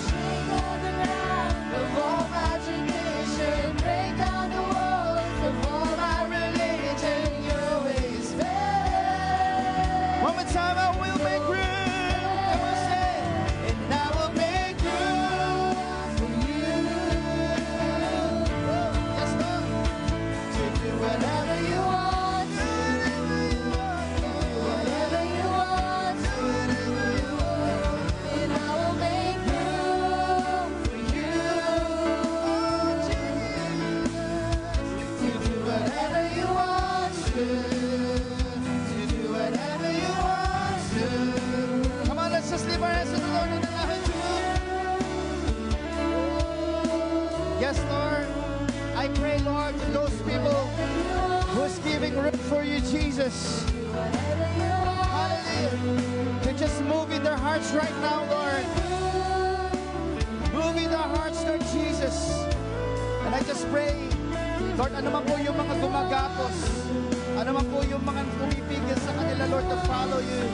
Shake up the ground of all my tradition, break down the walls of all my religion. Your ways better. One more time, I will make room. Come on, say, and I will make room for you. Yes, Lord. To do whatever you want to. Do whatever you want to. And I will make room for you. To do whatever you want to. Just lift our hands to the Lord and allow Him to move. Yes, Lord. I pray, Lord, to those people who's giving room for you, Jesus. Hallelujah. To just move in their hearts right now, Lord. Move in their hearts, Lord Jesus. And I just pray, Lord, ano man po yung mga gumagapos, ano man po yung mga pumipigil sa kanila, Lord, to follow you.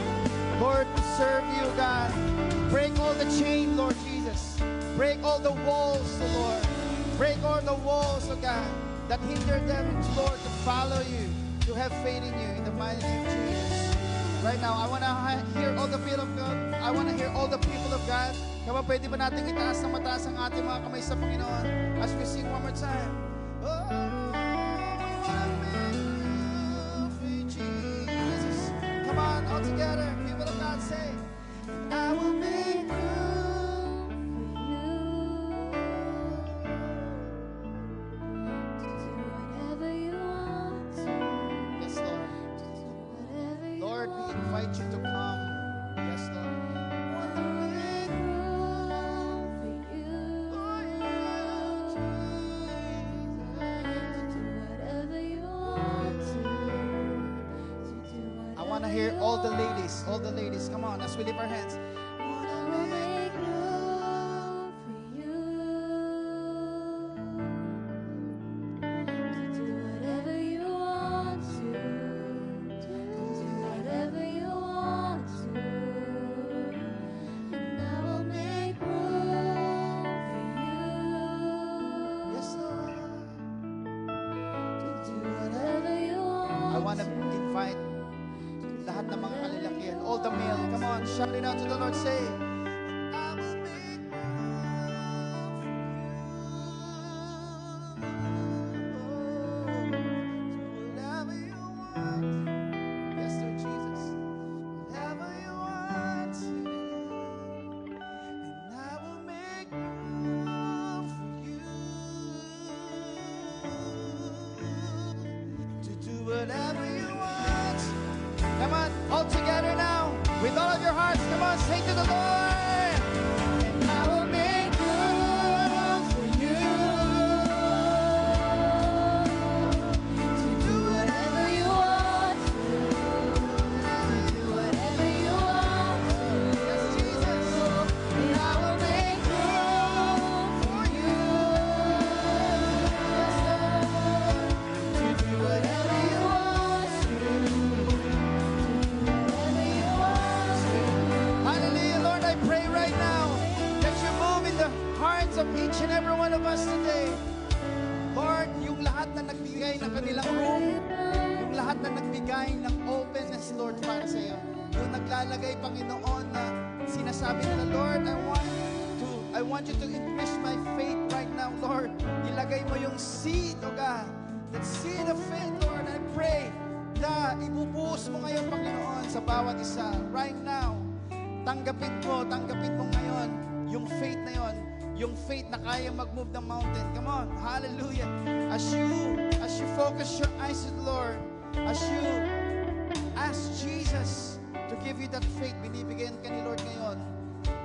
Lord, to serve you, God. Break all the chain, Lord Jesus. Break all the walls, Lord. Break all the walls, oh God, that hinder them, Lord, to follow you, to have faith in you, in the mighty name of Jesus. Right now, I want to hear all the people of God. I want to hear all the people of God. Kaya pwede ba natin itaas ng mataas ang ating mga kamay sa Panginoon as we sing one more time. Oh, we want to make room for you, Jesus. Come on, all together. God say, I will make room for you to do whatever you want to. Yes, Lord. To do whatever you Lord, we invite you to come. Yes, Lord. I will make room for you. To do whatever you want to. I want to hear All the ladies, come on, as we lift our hands. I want to invite lahat ng mga kalalakihan, all the male, come on, shout it out to the Lord, say, I will make room for you. Whatever you want. Yes, Lord Jesus. Whatever you want to. And I will make room for you to do whatever you want. Come on, all together now, with all of your hearts, come on, sing to the Lord. And I will make room for you to do whatever you want to, do whatever you want to. Yes, Jesus. And I will make room for you. Yes, Lord. To do whatever you want to. Hallelujah, Lord, I pray right now that you move in the hearts of each and every one of us today. Lord, yung lahat na nagbigay ng kanilang room, yung lahat na nagbigay ng openness, Lord, para sa iyo. Yung naglalagay, Panginoon, na sinasabi nila, Lord, I want you to increase my faith right now, Lord. Ilagay mo yung seed, oh God, that seed of faith, Lord, I pray na ibubuhos mo ngayon, Panginoon, sa bawat isa. Right now, tanggapin mo ngayon yung faith na yon, yung faith na kaya mag-move ng mountain. Come on, hallelujah. As you focus your eyes to the Lord, as you ask Jesus to give you that faith, binibigyan ka ni Lord ngayon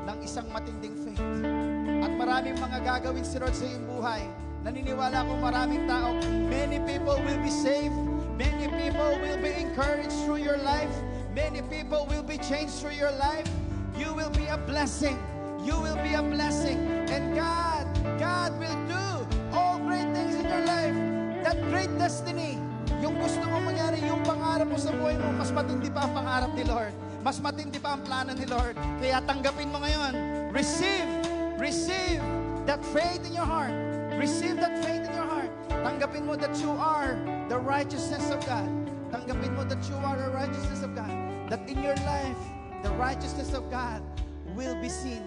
ng isang matinding faith. At maraming mga gagawin si Lord sa iyong buhay. Naniniwala ko maraming tao, many people will be saved, many people will be encouraged through your life, many people will be changed through your life. You will be a blessing. You will be a blessing. And God will do all great things in your life. That great destiny, yung gusto mo mangyari, yung pangarap mo sa buhay mo, mas matindi pa ang pangarap ni Lord. Mas matindi pa ang plano ni Lord. Kaya tanggapin mo ngayon. Receive that faith in your heart. Receive that faith in your heart. Tanggapin mo that you are the righteousness of God. Tanggapin mo that you are the righteousness of God. That in your life, the righteousness of God will be seen.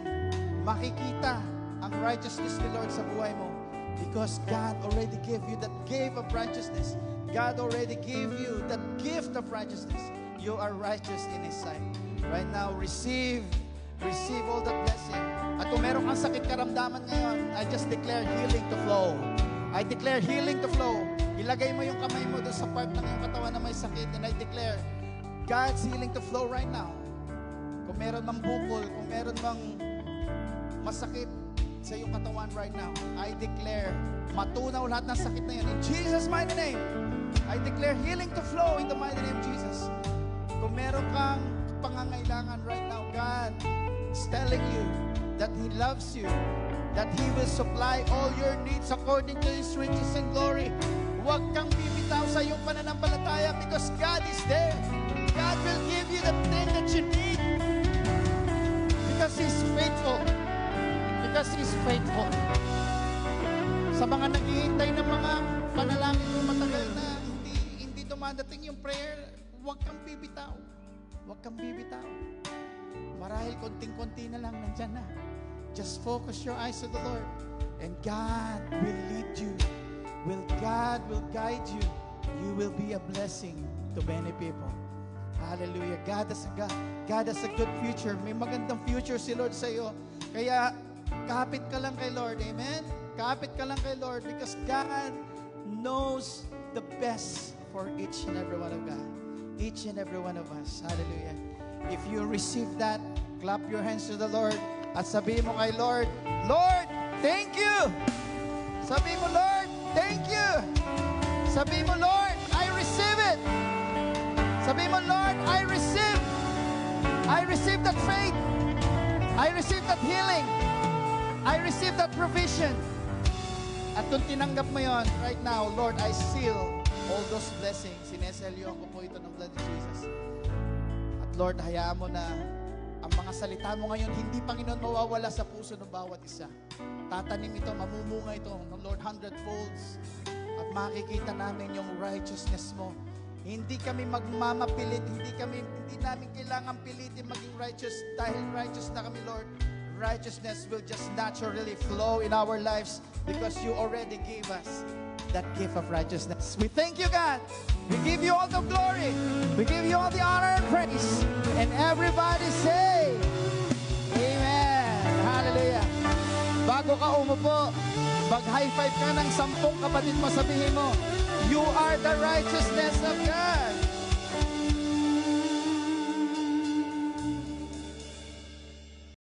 Makikita ang righteousness ni Lord sa buhay mo. Because God already gave you that gift of righteousness. God already gave you that gift of righteousness. You are righteous in His sight. Right now, receive all that blessing. At kung meron kang sakit karamdaman ngayon, I just declare healing to flow. I declare healing to flow. Ilagay mo yung kamay mo doon sa part ng iyong katawan na may sakit, and I declare God's healing to flow right now. Kung meron mang bukol, kung meron mang masakit sa iyong katawan right now, I declare matunaw lahat ng sakit na yun. In Jesus' mighty name, I declare healing to flow in the mighty name of Jesus. Kung meron kang pangangailangan right now, God is telling you that He loves you, that He will supply all your needs according to His riches and glory. Huwag kang bibitaw sa iyong pananampalataya because God is there. God will give you the thing that you need because He's faithful. Because He's faithful. Sa mga naghihintay ng mga panalangin mo matagal na hindi dumadating yung prayer, huwag kang bibitaw. Huwag kang bibitaw. Marahil konting-konti na lang nandyan na. Just focus your eyes to the Lord and God will lead you. God will guide you. You will be a blessing to many people. Hallelujah. God has a good future. May magandang future si Lord sa iyo. Kaya kapit ka lang kay Lord. Amen? Kapit ka lang kay Lord because God knows the best for each and every one of God. Each and every one of us. Hallelujah. If you receive that, clap your hands to the Lord at sabihin mo kay Lord, Lord, thank you! Sabihin mo, Lord, thank you! Sabihin mo, Lord, I receive it! Sabi mo, Lord, I receive that faith. I receive that healing. I receive that provision. At kung tinanggap mo yon, right now, Lord, I seal all those blessings. Sineselyoan ko po ito ng blood of Jesus. At Lord, hayaan mo na ang mga salita mo ngayon, hindi, Panginoon, mawawala sa puso ng bawat isa. Tatanim ito, mamumunga ito ng Lord 100-folds. At makikita namin yung righteousness mo. Hindi kami magmamapilit, hindi namin kailangan pilitin maging righteous dahil righteous na kami, Lord. Righteousness will just naturally flow in our lives because you already gave us that gift of righteousness. We thank you, God. We give you all the glory. We give you all the honor and praise. And everybody say, Amen. Hallelujah. Bago ka umupo, mag-high five ka ng 10 kapatid mo, sabihin mo, you are the righteousness of God.